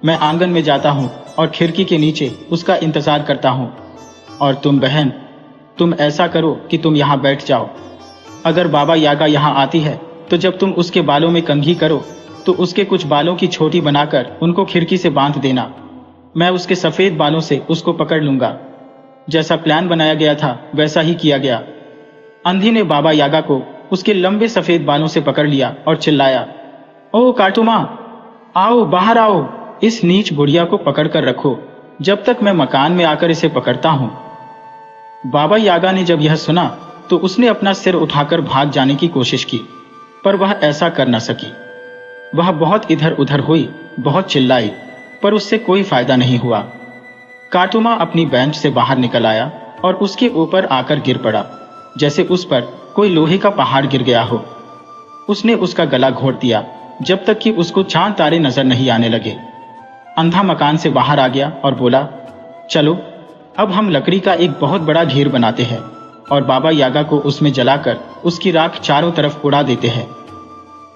मैं आंगन में जाता हूं और खिड़की के नीचे उसका इंतजार करता हूं। और तुम बहन, तुम ऐसा करो कि तुम यहां बैठ जाओ। अगर बाबा यागा यहां आती है तो जब तुम उसके बालों में कंघी करो तो उसके कुछ बालों की छोटी बनाकर उनको खिड़की से बांध देना। मैं उसके सफेद बालों से उसको पकड़ लूंगा। जैसा प्लान बनाया गया था वैसा ही किया गया। अंधी ने बाबा यागा को उसके लंबे सफेद बालों से पकड़ लिया और चिल्लाया, ओ काटुमा, आओ बाहर आओ, इस नीच बुढ़िया को पकड़ कर रखो जब तक मैं मकान में आकर इसे पकड़ता हूं। बाबा यागा ने जब यह सुना तो उसने अपना सिर उठाकर भाग जाने की कोशिश की, पर वह ऐसा कर न सकी। वह बहुत इधर उधर हुई, बहुत चिल्लाई, पर उससे कोई फायदा नहीं हुआ। काटुमा अपनी बेंच से बाहर निकल आया और उसके ऊपर आकर गिर पड़ा, जैसे उस पर कोई लोहे का पहाड़ गिर गया हो। उसने उसका गला घोंट दिया जब तक कि उसको चांद तारे नजर नहीं आने लगे। अंधा मकान से बाहर आ गया और बोला, चलो अब हम लकड़ी का एक बहुत बड़ा ढेर बनाते हैं और बाबा यागा को उसमें जलाकर उसकी राख चारों तरफ उड़ा देते हैं।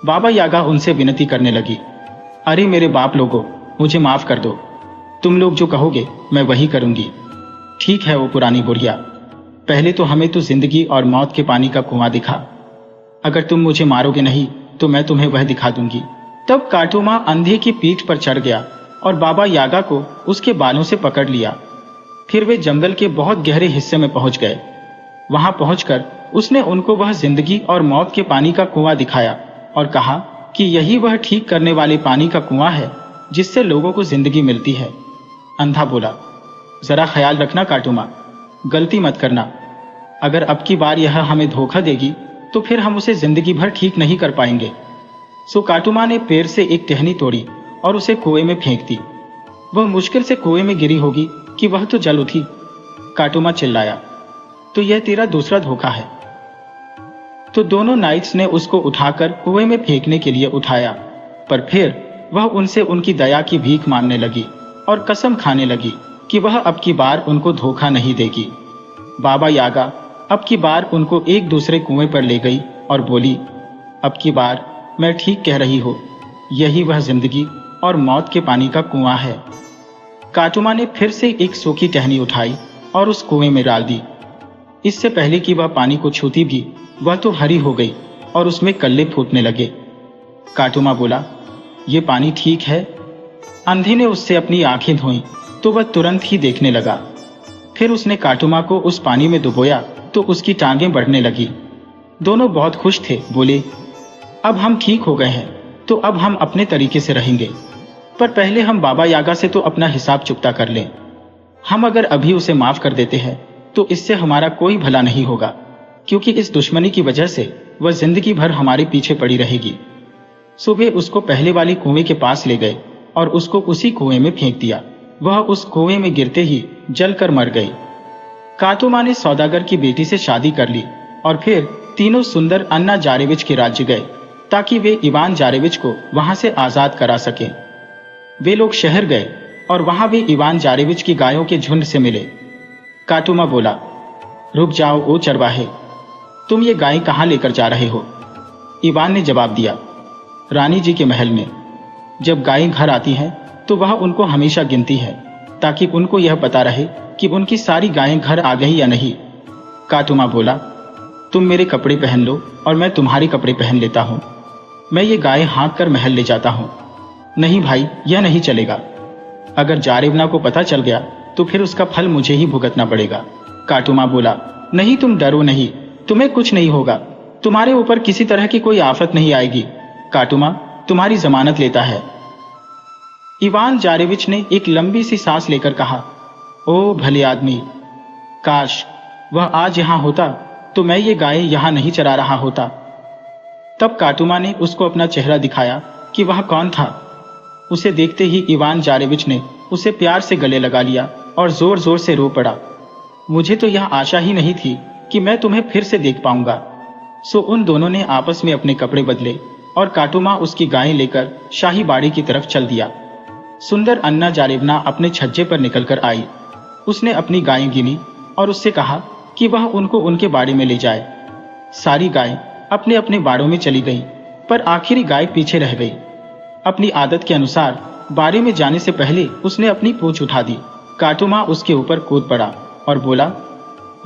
बाबा यागा उनसे विनती करने लगी, अरे मेरे बाप लोगों, मुझे माफ कर दो, तुम लोग जो कहोगे मैं वही करूंगी। ठीक है वो पुरानी बुढ़िया, पहले तो हमें तो जिंदगी और मौत के पानी का कुआं दिखा। अगर तुम मुझे मारोगे नहीं तो मैं तुम्हें वह दिखा दूंगी। तब काटूमा अंधे की पीठ पर चढ़ गया और बाबा यागा को उसके बालों से पकड़ लिया। फिर वे जंगल के बहुत गहरे हिस्से में पहुंच गए। वहां पहुंचकर उसने उनको वह जिंदगी और मौत के पानी का कुआं दिखाया और कहा कि यही वह ठीक करने वाले पानी का कुआं है जिससे लोगों को जिंदगी मिलती है। अंधा बोला, जरा ख्याल रखना काटूमा, गलती मत करना। अगर अब की बार यह हमें धोखा देगी तो फिर हम उसे जिंदगी भर ठीक नहीं कर पाएंगे। सो काटूमा ने पेड़ से एक टहनी तोड़ी और उसे कुएं में फेंक दी। वह मुश्किल से कुएं में गिरी होगी कि वह तो जल उठी। काटूमा चिल्लाया, तो यह तेरा दूसरा धोखा है। तो दोनों नाइट्स ने उसको उठाकर कुएं में फेंकने के लिए उठाया, पर फिर वह उनसे उनकी दया की भीख मांगने लगी और कसम खाने लगी कि वह अब की बार उनको धोखा नहीं देगी। बाबा यागा अब की बार उनको एक दूसरे कुएं पर ले गई और बोली, अब की बार मैं ठीक कह रही हो, यही वह जिंदगी और मौत के पानी का कुआं है। काटूमा ने फिर से एक सूखी टहनी उठाई और उस कुएं में डाल दी। इससे पहले कि वह पानी को छूती भी, वह तो हरी हो गई और उसमें कल्ले फूटने लगे। काटूमा बोला, ये पानी ठीक है? अंधे ने उससे अपनी आंखें धोई तो वह तुरंत ही देखने लगा। फिर उसने काटूमा को उस पानी में डुबोया तो उसकी टांगें बढ़ने लगी। दोनों बहुत खुश थे। बोले, अब हम ठीक हो गए हैं तो अब हम अपने तरीके से रहेंगे, पर पहले हम बाबा यागा से तो अपना हिसाब चुकता कर लें। हम अगर अभी उसे माफ कर देते हैं तो इससे हमारा कोई भला नहीं होगा, क्योंकि इस दुश्मनी की वजह से वह जिंदगी भर हमारे पीछे पड़ी रहेगी। सुबह उसको पहले वाली कुएं के पास ले गए और उसको उसी कुएं में फेंक दिया। वह उस कुएं में गिरते ही जलकर मर गई। काटूमा ने सौदागर की बेटी से शादी कर ली और फिर तीनों सुंदर अन्ना जारेविच के राज्य गए ताकि वे इवान जारेविच को वहां से आजाद करा सकें। वे लोग शहर गए और वहां वे इवान जारेविच की गायों के झुंड से मिले। काटूमा बोला, रुक जाओ ओ चरवाहे, तुम ये गायें कहां लेकर जा रहे हो? इवान ने जवाब दिया, रानी जी के महल में। जब गायें घर आती हैं तो वह उनको हमेशा गिनती है ताकि उनको यह पता रहे कि उनकी सारी गायें घर आ गई या नहीं। काटूमा बोला, तुम मेरे कपड़े पहन लो और मैं तुम्हारे कपड़े पहन लेता हूं। मैं ये गायें हाँक कर महल ले जाता हूं। नहीं भाई, यह नहीं चलेगा। अगर जारेवना को पता चल गया तो फिर उसका फल मुझे ही भुगतना पड़ेगा। काटूमा बोला, नहीं तुम डरो नहीं, तुम्हें कुछ नहीं होगा, तुम्हारे ऊपर किसी तरह की कोई आफत नहीं आएगी। काटूमा तुम्हारी जमानत लेता है। इवान जारेविच ने एक लंबी सी सांस लेकर कहा, ओ भले आदमी, काश वह आज यहां होता तो मैं ये गायें यहां नहीं चरा रहा होता। तब काटूमा ने उसको अपना चेहरा दिखाया कि वह कौन था। उसे देखते ही इवान जारेविच ने उसे प्यार से गले लगा लिया और जोर जोर से रो पड़ा। मुझे तो यह आशा ही नहीं थी कि मैं तुम्हें फिर से देख पाऊंगा। सो उन दोनों ने आपस में अपने कपड़े बदले और काटूमा उसकी गायें लेकर शाही बाड़ी की तरफ चल दिया। सुंदर अन्ना जारेवना अपने छज्जे पर निकलकर आई। उसने अपनी गायें गिनी और उससे कहा कि वह उनको उनके बाड़े में ले जाए। सारी गायें अपने अपने बाड़ों में चली गईं, पर आखिरी गाय पीछे रह गई। अपनी आदत के अनुसार बाड़े में जाने से पहले उसने अपनी पूंछ उठा दी। काटूमा उसके ऊपर कूद पड़ा और बोला,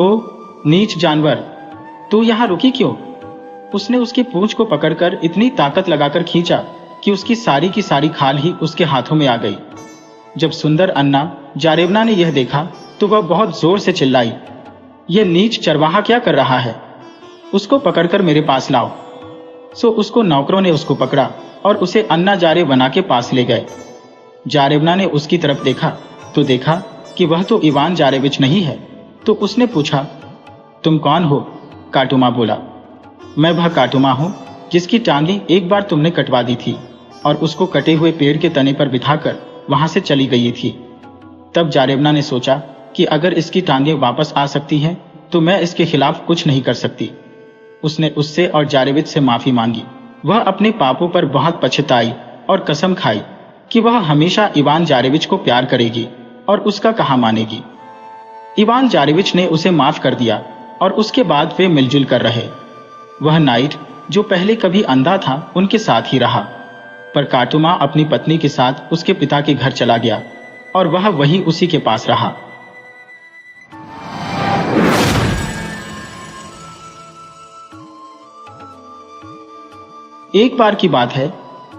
ओ नीच जानवर, तू यहाँ रुकी क्यों? उसने उसकी पूंछ को पकड़कर इतनी ताकत लगाकर खींचा कि उसकी सारी की सारी खाल ही उसके हाथों में आ गई। जब सुंदर अन्ना जारेवना ने यह देखा तो वह बहुत जोर से चिल्लाई, यह नीच चरवाहा क्या कर रहा है? उसको पकड़कर मेरे पास लाओ। सो उसको नौकरों ने उसको पकड़ा और उसे अन्ना जारेवना के पास ले गए। जारेवना ने उसकी तरफ देखा तो देखा कि वह तो इवान जारेविच नहीं है। तो उसने पूछा, तुम कौन हो? काटूमा बोला, मैं वह काटूमा हूं जिसकी टांगें एक बार तुमने कटवा दी थी और उसको कटे हुए पेड़ के तने पर बिठाकर वहां से चली गई थी। तब जारेवना ने सोचा कि अगर इसकी टांगें वापस आ सकती हैं तो मैं इसके खिलाफ कुछ नहीं कर सकती। उसने उससे और जारेविच से माफी मांगी। वह अपने पापों पर बहुत पछताई और कसम खाई कि वह हमेशा इवान जारेविच को प्यार करेगी और उसका कहा मानेगी। इवान जारेविच ने उसे माफ कर दिया और उसके बाद वे मिलजुल कर रहे। वह नाइट जो पहले कभी अंधा था उनके साथ ही रहा, पर काटूमा अपनी पत्नी के साथ उसके पिता के घर चला गया और वह वहीं उसी के पास रहा। एक बार की बात है,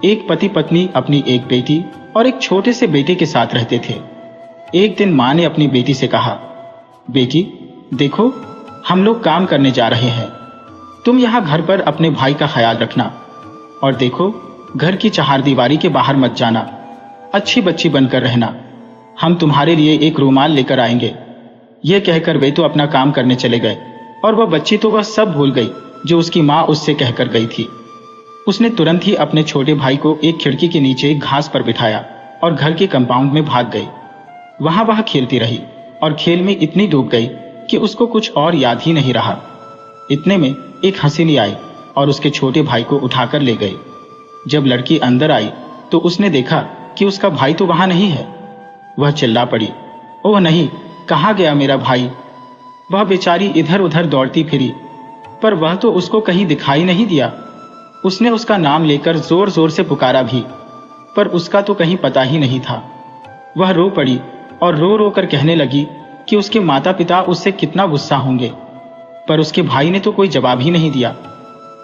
एक पति पत्नी अपनी एक बेटी और एक छोटे से बेटे के साथ रहते थे। एक दिन माँ ने अपनी बेटी से कहा, बेटी देखो, हम लोग काम करने जा रहे हैं, तुम यहाँ घर पर अपने भाई का ख्याल रखना, और देखो घर की चहारदीवारी के बाहर मत जाना, अच्छी बच्ची बनकर रहना, हम तुम्हारे लिए एक रूमाल लेकर आएंगे। यह कहकर वे तो अपना काम करने चले गए और वह बच्ची तो वह सब भूल गई जो उसकी माँ उससे कहकर गई थी। उसने तुरंत ही अपने छोटे भाई को एक खिड़की के नीचे घास पर बिठाया और घर के कंपाउंड में भाग गई। वहां वह खेलती रही और खेल में इतनी डूब गई कि उसको कुछ और याद ही नहीं रहा। इतने में एक हसीनी आई और उसके छोटे भाई को उठाकर ले गई। जब लड़की अंदर आई तो उसने देखा कि उसका भाई तो वहां नहीं है। वह चिल्ला पड़ी, ओह नहीं, कहाँ गया मेरा भाई। वह बेचारी इधर उधर दौड़ती फिरी, पर वह तो उसको कहीं दिखाई नहीं दिया। उसने उसका नाम लेकर जोर जोर से पुकारा भी, पर उसका तो कहीं पता ही नहीं था। वह रो पड़ी और रो रो कर कहने लगी कि उसके माता पिता उससे कितना गुस्सा होंगे, पर उसके भाई ने तो कोई जवाब ही नहीं दिया।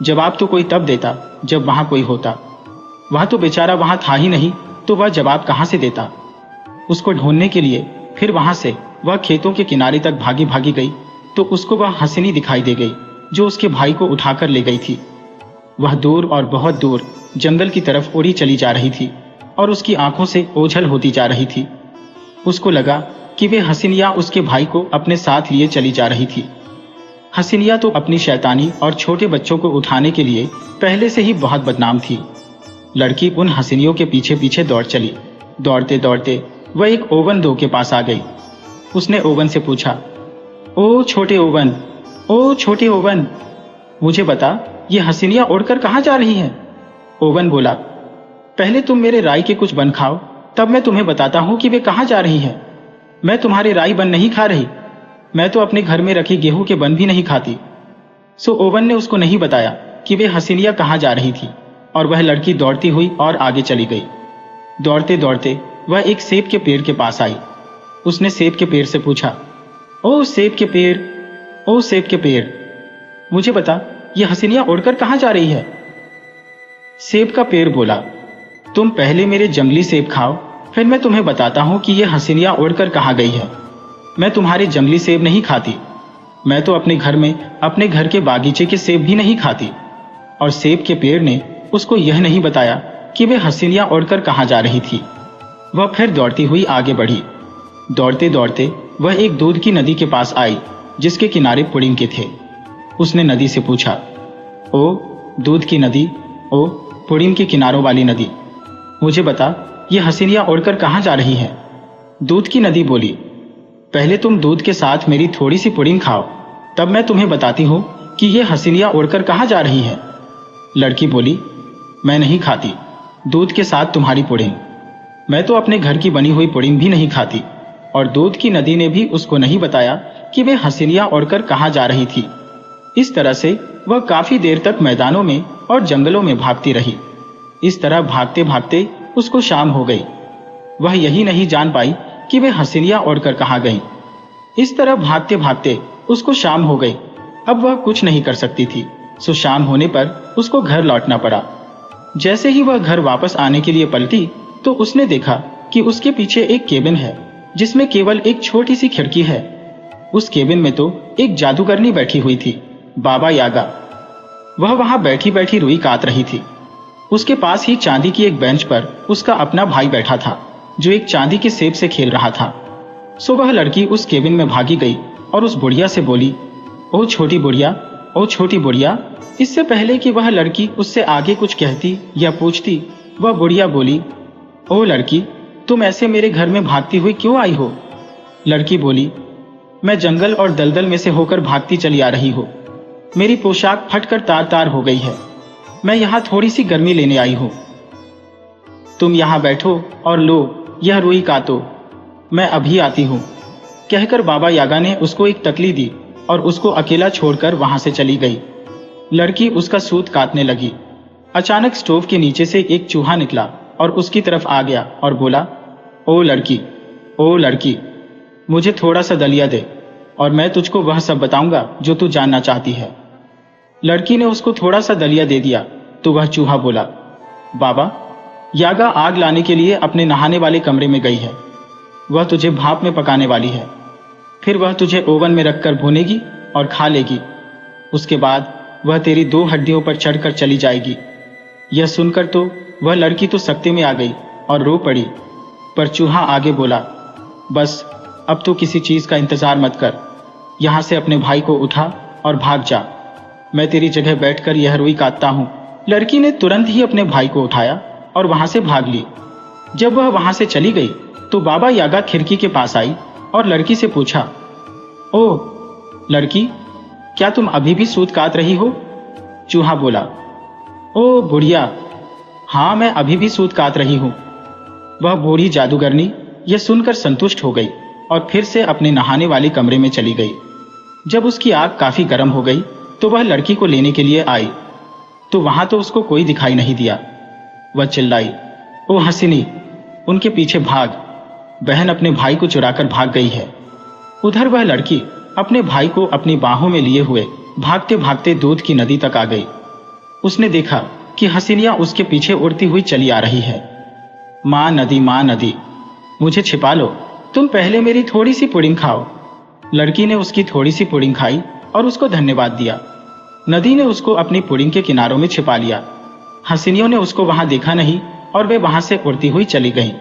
जवाब तो कोई तब देता जब वहां कोई होता। वह तो बेचारा वहां था ही नहीं, तो वह जवाब कहां से देता। उसको ढूंढने के लिए फिर वहां से वह खेतों के किनारे तक भागी भागी गई तो उसको वह हसीनी दिखाई दे गई जो उसके भाई को उठाकर ले गई थी। वह दूर और बहुत दूर जंगल की तरफ उड़ी चली जा रही थी और उसकी आंखों से ओझल होती जा रही थी। उसको लगा कि वे हसीनिया उसके भाई को अपने साथ लिए चली जा रही थी। हसीनिया तो अपनी शैतानी और छोटे बच्चों को उठाने के लिए पहले से ही बहुत बदनाम थी। लड़की उन हसीनियों के पीछे पीछे दौड़ चली। दौड़ते दौड़ते वह एक ओवन 2 के पास आ गई। उसने ओवन से पूछा, ओ छोटे ओवन, ओ छोटे ओवन, मुझे बता ये हसीनियां उड़कर कहाँ जा रही हैं? ओवन बोला, पहले तुम मेरे राई के कुछ बन खाओ, तब मैं तुम्हें बताता हूं कि वे कहाँ जा रही हैं। मैं तुम्हारे राई बन नहीं खा रही, मैं तो अपने घर में रखी गेहूं के बन भी नहीं खाती। सो ओवन ने उसको नहीं बताया कि वे हसीनियां कहाँ जा रही थी और वह लड़की दौड़ती हुई और आगे चली गई। दौड़ते दौड़ते वह एक सेब के पेड़ के पास आई। उसने सेब के पेड़ से पूछा, ओ सेब के पेड़, ओ सेब के पेड़, मुझे बता ये हसीनियां उड़कर कहाँ जा रही है? सेब का पेड़ बोला, तुम पहले मेरे जंगली सेब खाओ, फिर मैं तुम्हें बताता हूं कि ये हसीनियां उड़कर कहाँ गई है। मैं तुम्हारे जंगली सेब नहीं खाती, मैं तो अपने घर में अपने घर के बागीचे के सेब भी नहीं खाती। और सेब के पेड़ ने उसको यह नहीं बताया कि वे हसीनियां उड़कर कहाँ जा रही थी। वह फिर दौड़ती हुई आगे बढ़ी। दौड़ते दौड़ते वह एक दूध की नदी के पास आई जिसके किनारे पुडिंग के थे। उसने नदी से पूछा, ओ दूध की नदी, ओ पुडिंग के किनारों वाली नदी, मुझे बता ये हसीनियां उड़कर कहाँ जा रही हैं? दूध की नदी बोली, पहले तुम दूध के साथ मेरी थोड़ी सी पुडिंग खाओ, तब मैं तुम्हें बताती हूँ कि ये हसीनियां उड़कर कहाँ जा रही हैं। लड़की बोली, मैं नहीं खाती दूध के साथ तुम्हारी पुडिंग, मैं तो अपने घर की बनी हुई पुडिंग भी नहीं खाती। और दूध की नदी ने भी उसको नहीं बताया कि वे हसीनियां उड़कर कहाँ जा रही थी। इस तरह से वह काफी देर तक मैदानों में और जंगलों में भागती रही। इस तरह भागते भागते उसको शाम हो गई। वह यही नहीं जान पाई कि वे हसीनियां उड़कर कहाँ गईं। इस तरह भागते भागते उसको शाम हो गई। अब वह कुछ नहीं कर सकती थी, सो शाम होने पर उसको घर लौटना पड़ा। जैसे ही वह घर वापस आने के लिए पलटी तो उसने देखा कि उसके पीछे एक केबिन है जिसमें केवल एक छोटी सी खिड़की है। उस केबिन में तो एक जादूगरनी बैठी हुई थी, बाबा यागा। वह वहां बैठी बैठी रुई काट रही थी। उसके पास ही चांदी की एक बेंच पर उसका अपना भाई बैठा था जो एक चांदी के सेब से खेल रहा था। सो वह लड़की उस केबिन में भागी गई और उस बुढ़िया से बोली, ओ छोटी बुढ़िया, ओ छोटी बुढ़िया। इससे पहले कि वह लड़की उससे आगे कुछ कहती या पूछती, वह बुढ़िया बोली, ओ लड़की, तुम ऐसे मेरे घर में भागती हुई क्यों आई हो? लड़की बोली, मैं जंगल और दलदल में से होकर भागती चली आ रही हूँ। मेरी पोशाक फटकर तार तार हो गई है। मैं यहाँ थोड़ी सी गर्मी लेने आई हूँ। तुम यहाँ बैठो और लो यह रुई काटो, मैं अभी आती हूँ। कहकर बाबा यागा ने उसको एक तकली दी और उसको अकेला छोड़कर वहां से चली गई। लड़की उसका सूत काटने लगी। अचानक स्टोव के नीचे से एक चूहा निकला और उसकी तरफ आ गया और बोला, ओ लड़की, ओ लड़की, मुझे थोड़ा सा दलिया दे और मैं तुझको वह सब बताऊंगा जो तू जानना चाहती है। लड़की ने उसको थोड़ा सा दलिया दे दिया तो वह चूहा बोला, बाबा, यागा आग लाने के लिए अपने नहाने वाले कमरे में गई है। वह तुझे भाप में पकाने वाली है। फिर वह तुझे ओवन में रखकर भूनेगी और खा लेगी। उसके बाद वह तेरी 2 हड्डियों पर चढ़कर चली जाएगी। यह सुनकर तो वह लड़की तो सकते में आ गई और रो पड़ी। पर चूहा आगे बोला, बस अब तो किसी चीज का इंतजार मत कर, यहां से अपने भाई को उठा और भाग जा। मैं तेरी जगह बैठकर यह रुई काटता हूं। लड़की ने तुरंत ही अपने भाई को उठाया और वहां से भाग ली। जब वह वहां से चली गई तो बाबा यागा खिड़की के पास आई और लड़की से पूछा, ओ लड़की, क्या तुम अभी भी सूत काट रही हो? चूहा बोला, ओ बुढ़िया, हाँ मैं अभी भी सूत काट रही हूं। वह बूढ़ी जादूगरनी यह सुनकर संतुष्ट हो गई और फिर से अपने नहाने वाले कमरे में चली गई। जब उसकी आग काफी गर्म हो गई तो वह लड़की को लेने के लिए आई, तो वहां तो उसको कोई दिखाई नहीं दिया। वह चिल्लाई, ओ हसीनी, उनके पीछे भाग, बहन अपने भाई को चुराकर भाग गई है। उधर वह लड़की अपने भाई को अपनी बाहों में लिए हुए भागते भागते दूध की नदी तक आ गई। उसने देखा कि हसीनिया उसके पीछे उड़ती हुई चली आ रही है। मां नदी, मुझे छिपा लो, तुम पहले मेरी थोड़ी सी पुडिंग खाओ। लड़की ने उसकी थोड़ी सी पुडिंग खाई और उसको धन्यवाद दिया। नदी ने उसको अपनी पुडिंग के किनारों में छिपा लिया। हसीनियों ने उसको वहां देखा नहीं और वे वहां से उड़ती हुई चली गईं।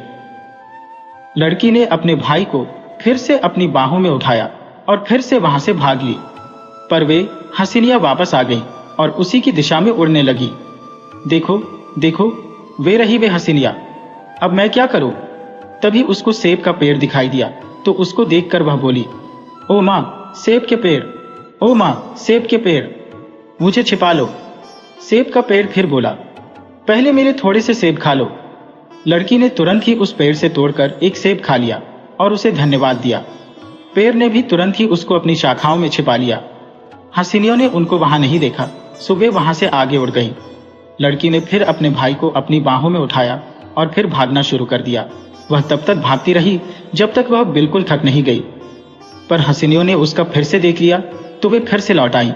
लड़की ने अपने भाई को फिर से अपनी बाहों में उठाया और फिर से वहां से भाग ली। पर वे हसीनियां वापस आ गईं और उसी की दिशा में उड़ने लगी। देखो देखो, वे रही वे हसीनियां, अब मैं क्या करूं? तभी उसको सेब का पेड़ दिखाई दिया तो उसको देखकर वह बोली, ओ मां, सेब के पेड़, ओ मां, सेब के पेड़, मुझे छिपा लो। सेब का पेड़ फिर बोला, पहले मेरे थोड़े से सेब खा लो। लड़की ने तुरंत ही उस पेड़ से तोड़कर एक सेब खा लिया और उसे धन्यवाद दिया। पेड़ ने भी तुरंत ही उसको अपनी शाखाओं में छिपा लिया। हसीनियों ने उनको वहां नहीं देखा, सुबह वहां से आगे उड़ गई। लड़की ने फिर अपने भाई को अपनी बाहों में उठाया और फिर भागना शुरू कर दिया। वह तब तक भागती रही जब तक वह बिल्कुल थक नहीं गई। पर हसीनियों ने उसका फिर से देख लिया तो वे फिर से लौट आई।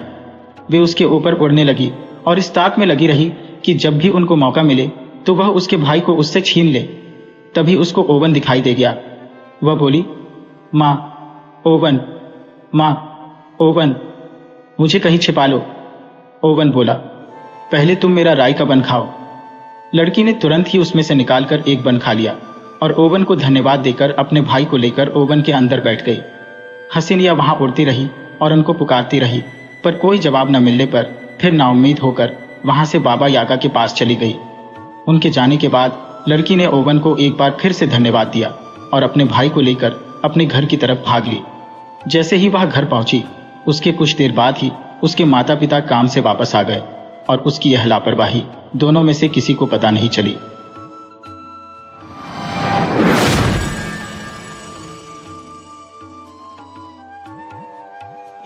वे उसके ऊपर उड़ने लगी और इस ताक में लगी रही कि जब भी उनको मौका मिले तो वह उसके भाई को उससे छीन ले। तभी उसको ओवन दिखाई दे गया। वह बोली, मां ओवन, मां ओवन, मुझे कहीं छिपा लो। ओवन बोला, पहले तुम मेरा राई का बन खाओ। लड़की ने तुरंत ही उसमें से निकालकर एक बन खा लिया और ओवन को धन्यवाद देकर अपने भाई को लेकर ओवन के अंदर बैठ गई। हसीनिया वहां उड़ती रही और उनको पुकारती रही, पर कोई जवाब न मिलने पर फिर नाउम्मीद होकर वहां से बाबा यागा के पास चली गई। उनके जाने के बाद लड़की ने ओवन को एक बार फिर से धन्यवाद दिया और अपने भाई को लेकर अपने घर की तरफ भाग ली। जैसे ही वह घर पहुंची, उसके कुछ देर बाद ही उसके माता पिता काम से वापस आ गए और उसकी यह लापरवाही दोनों में से किसी को पता नहीं चली।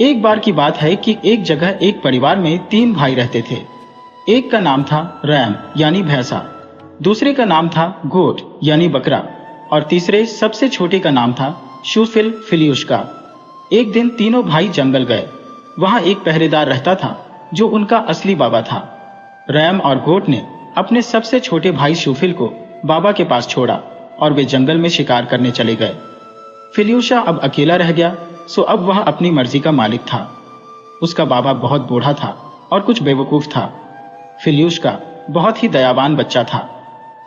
एक बार की बात है कि एक जगह एक परिवार में 3 भाई रहते थे। एक का नाम था रैम यानी भैंसा, दूसरे का नाम था गोट यानी बकरा और तीसरे सबसे छोटे का नाम था शूफिल फिलियुष्का। एक दिन तीनों भाई जंगल गए। वहां एक पहरेदार रहता था जो उनका असली बाबा था। रैम और गोट ने अपने सबसे छोटे भाई शूफिल को बाबा के पास छोड़ा और वे जंगल में शिकार करने चले गए। फिलियुषा अब अकेला रह गया, सो अब वह अपनी मर्जी का मालिक था। उसका बाबा बहुत बूढ़ा था और कुछ बेवकूफ था। फिलियुषका बहुत ही दयावान बच्चा था।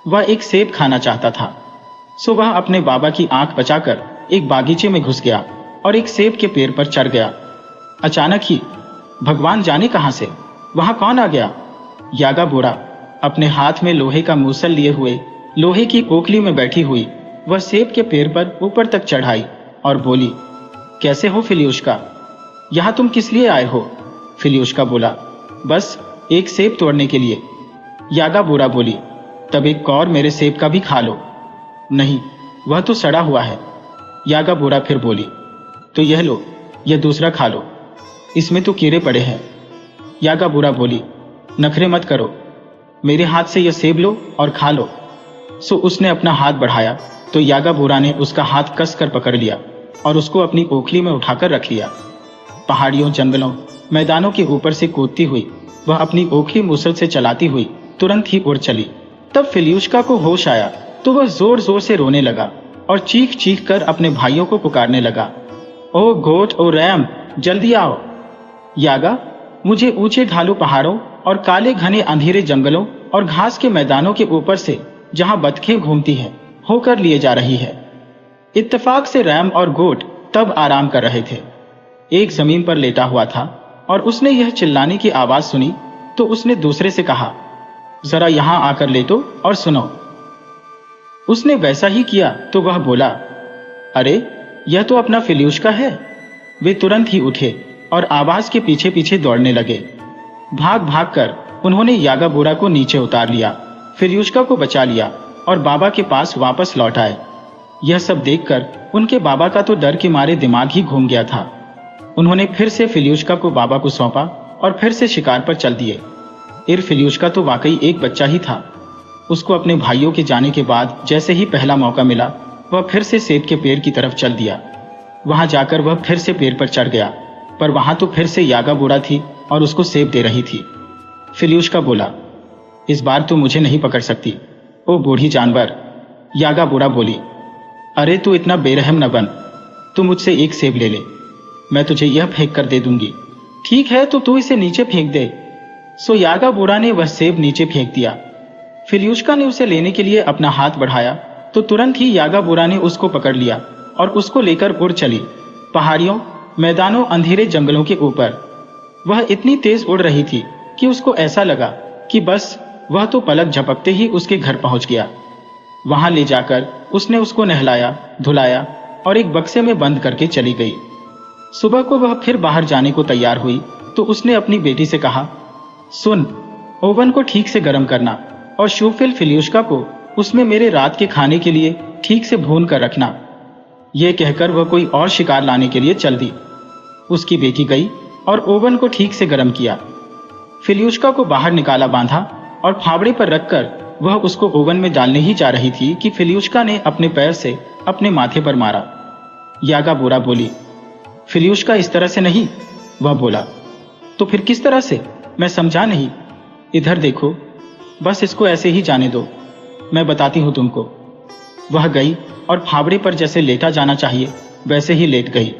वह एक सेब खाना चाहता था, सो वह अपने बाबा की आंख बचाकर एक बागीचे में घुस गया और एक सेब के पेड़ पर चढ़ गया। अचानक ही भगवान जाने कहां से वहां कौन आ गया। यागा बूढ़ा अपने हाथ में लोहे का मूसल लिए हुए लोहे की ओखली में बैठी हुई वह सेब के पेड़ पर ऊपर तक चढ़ाई और बोली, कैसे हो फिलियुष्का, यहां तुम किस लिए आए हो? फिलियुष्का बोला, बस एक सेब तोड़ने के लिए। यागा बूढ़ा बोली, तब एक कौर मेरे सेब का भी खा लो। नहीं, वह तो सड़ा हुआ है। यागा बूढ़ा फिर बोली, तो यह लो, यह दूसरा खा लो, इसमें तो कीड़े पड़े हैं। यागा बूढ़ा बोली, नखरे मत करो, मेरे हाथ से यह सेब लो और खा लो। सो उसने अपना हाथ बढ़ाया तो यागा बूढ़ा ने उसका हाथ कसकर पकड़ लिया और उसको अपनी ओखली में उठाकर रख लिया। पहाड़ियों, जंगलों, मैदानों के ऊपर से कूदती हुई वह अपनी ओखली मूसल से चलाती हुई तुरंत ही उड़ चली। तब फिलियुष्का को होश आया तो वह जोर जोर से रोने लगा और चीख चीख कर अपने भाइयों को पुकारने लगा, ओ गोट, ओ रैम, जल्दी आओ। यागा, मुझे ऊंचे ढालू पहाड़ों और काले घने अंधेरे जंगलों और घास के मैदानों के ऊपर से, जहां बतखें घूमती हैं, होकर लिए जा रही है। इत्तेफाक से रैम और गोट तब आराम कर रहे थे। एक जमीन पर लेटा हुआ था और उसने यह चिल्लाने की आवाज सुनी तो उसने दूसरे से कहा, जरा यहां आकर लेटो और सुनो। उसने वैसा ही किया तो वह बोला, अरे यह तो अपना फिलियुष्का है। वे तुरंत ही उठे और आवाज के पीछे पीछे दौड़ने लगे। भाग भाग कर उन्होंने यागाबोरा को नीचे उतार लिया, फिलियुष्का को बचा लिया और बाबा के पास वापस लौट आए। यह सब देखकर उनके बाबा का तो डर के मारे दिमाग ही घूम गया था। उन्होंने फिर से फिलियुष्का को बाबा को सौंपा और फिर से शिकार पर चल दिए। फिलियुष्का तो वाकई एक बच्चा ही था। उसको अपने भाइयों के जाने के बाद जैसे ही पहला मौका मिला, वह फिर से सेब के पेड़ की तरफ चल दिया। वहां जाकर वह फिर से पेड़ पर चढ़ गया, पर वहां तो फिर से यागाबोरा थी और उसको सेब दे रही थी। फिलियुष्का बोला, इस बार तू मुझे नहीं पकड़ सकती, ओ बूढ़ी जानवर। यागाबोरा बोली, अरे तू इतना बेरहम न बन, तू मुझसे एक सेब ले ले, मैं तुझे यह फेंक कर दे दूंगी। ठीक है, तो तू इसे नीचे फेंक दे। सो यागाबोरा ने वह सेब नीचे फेंक दिया। फिलियुष्का ने उसे लेने के लिए अपना हाथ बढ़ाया तो तुरंत ही यागाबोरा ने उसको पकड़ लिया और उसको लेकर उड़ चली, पहाड़ियों, मैदानों, अंधेरे जंगलों के ऊपर। वह इतनी तेज उड़ रही थी कि उसको ऐसा लगा कि बस वह तो पलक झपकते ही उसके घर पहुंच गया। वहां ले जाकर उसने उसको नहलाया, धुलाया और एक बक्से में बंद करके चली गई। सुबह को वह फिर बाहर जाने को तैयार हुई तो उसने अपनी बेटी से कहा, सुन, ओवन को ठीक से गर्म करना और शूफिल फिलियुष्का को उसमें मेरे रात के खाने के लिए ठीक से भून कर रखना। यह कहकर वह कोई और शिकार लाने के लिए चल दी। उसकी बेटी गई और ओवन को ठीक से गर्म किया। फिलियुष्का को बाहर निकाला, बांधा और फावड़े पर रखकर वह उसको ओवन में डालने ही जा रही थी कि फिलियुष्का ने अपने पैर से अपने माथे पर मारा। यागाबोरा बोली, फिलियुष्का, इस तरह से नहीं। वह बोला, तो फिर किस तरह से? मैं समझा नहीं। इधर देखो, बस इसको ऐसे ही जाने दो, मैं बताती हूं तुमको। वह गई और फावड़े पर जैसे लेटा जाना चाहिए वैसे ही लेट गई।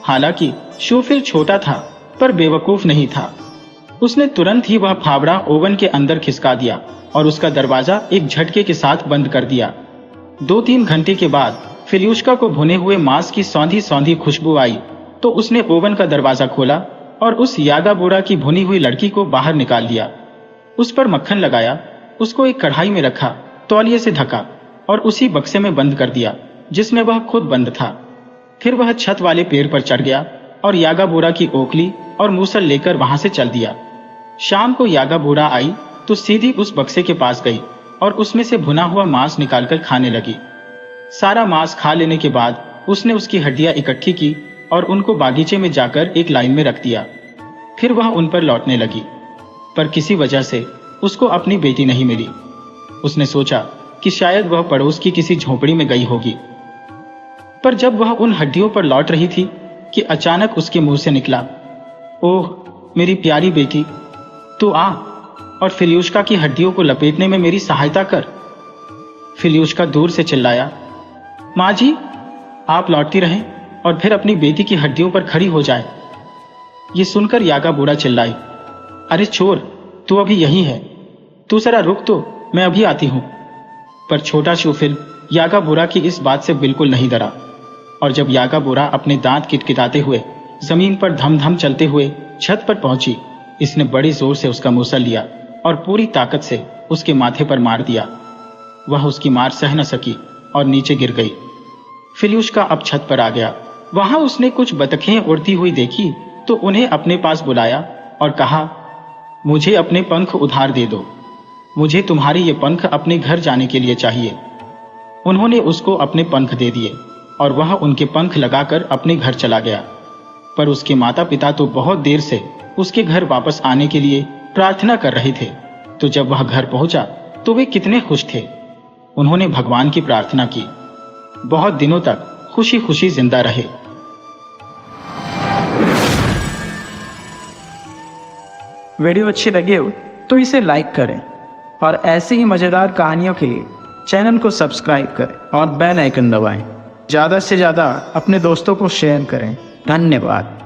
हालांकि शूफिल छोटा था पर बेवकूफ नहीं था। उसने तुरंत ही वह फावड़ा ओवन के अंदर खिसका दिया और उसका दरवाजा एक झटके के साथ बंद कर दिया। 2-3 घंटे के बाद फिलियुष्का को भुने हुए मांस की सौंधी सौंधी खुशबू आई तो उसने ओवन का दरवाजा खोला और उस यागाबोरा की भुनी हुई लड़की को बाहर निकाल लिया। उस पर मक्खन लगाया, उसको एक कढ़ाई में रखा, तौलिए से ढका और उसी बक्से में बंद कर दिया जिसमें वह खुद बंद था। फिर वह छत वाले पेड़ पर चढ़ गया और यागाबोरा की ओखली और मूसल लेकर वहां से चल दिया। शाम को यागाबोरा आई तो सीधी उस बक्से के पास गई और उसमें से भुना हुआ मांस निकालकर खाने लगी। सारा मांस खा लेने के बाद उसने उसकी हड्डियां इकट्ठी की और उनको बागीचे में जाकर एक लाइन में रख दिया। फिर वह उन पर लौटने लगी, पर किसी वजह से उसको अपनी बेटी नहीं मिली। उसने सोचा कि शायद वह पड़ोस की किसी झोपड़ी में गई होगी। पर जब वह उन हड्डियों पर लौट रही थी कि अचानक उसके मुंह से निकला, ओह मेरी प्यारी बेटी, तू आ और फिलियुष्का की हड्डियों को लपेटने में मेरी सहायता कर। फिलियुष्का दूर से चिल्लाया, माँ जी, आप लौटती रहें और फिर अपनी बेटी की हड्डियों पर खड़ी हो जाए। ये सुनकर यागाबोरा चिल्लाई, अरे चोर, तू अभी यही है, तू जरा रुक तो, मैं अभी आती हूं। पर छोटा शूफिल यागाबोरा की इस बात से बिल्कुल नहीं डरा और जब यागाबोरा अपने दांत किटकिटाते हुए जमीन पर धम धम चलते हुए छत पर पहुंची, इसने बड़ी जोर से उसका मूसल लिया और पूरी ताकत से उसके माथे पर मार दिया। वह उसकी मार सह न सकी और नीचे गिर गई। फिलियुष्का अब छत पर आ गया। वहां उसने कुछ बतखें उड़ती हुई देखी तो उन्हें अपने पास बुलाया और कहा, मुझे अपने पंख उधार दे दो, मुझे तुम्हारे ये पंख अपने घर जाने के लिए चाहिए। उन्होंने उसको अपने पंख दे दिए और वह उनके पंख लगाकर अपने घर चला गया। पर उसके माता पिता तो बहुत देर से उसके घर वापस आने के लिए प्रार्थना कर रहे थे। तो जब वह घर पहुंचा तो वे कितने खुश थे। उन्होंने भगवान की प्रार्थना की, बहुत दिनों तक खुशी खुशी जिंदा रहे। वीडियो अच्छी लगी हो तो इसे लाइक करें और ऐसे ही मज़ेदार कहानियों के लिए चैनल को सब्सक्राइब करें और बेल आइकन दबाएं। ज़्यादा से ज़्यादा अपने दोस्तों को शेयर करें। धन्यवाद।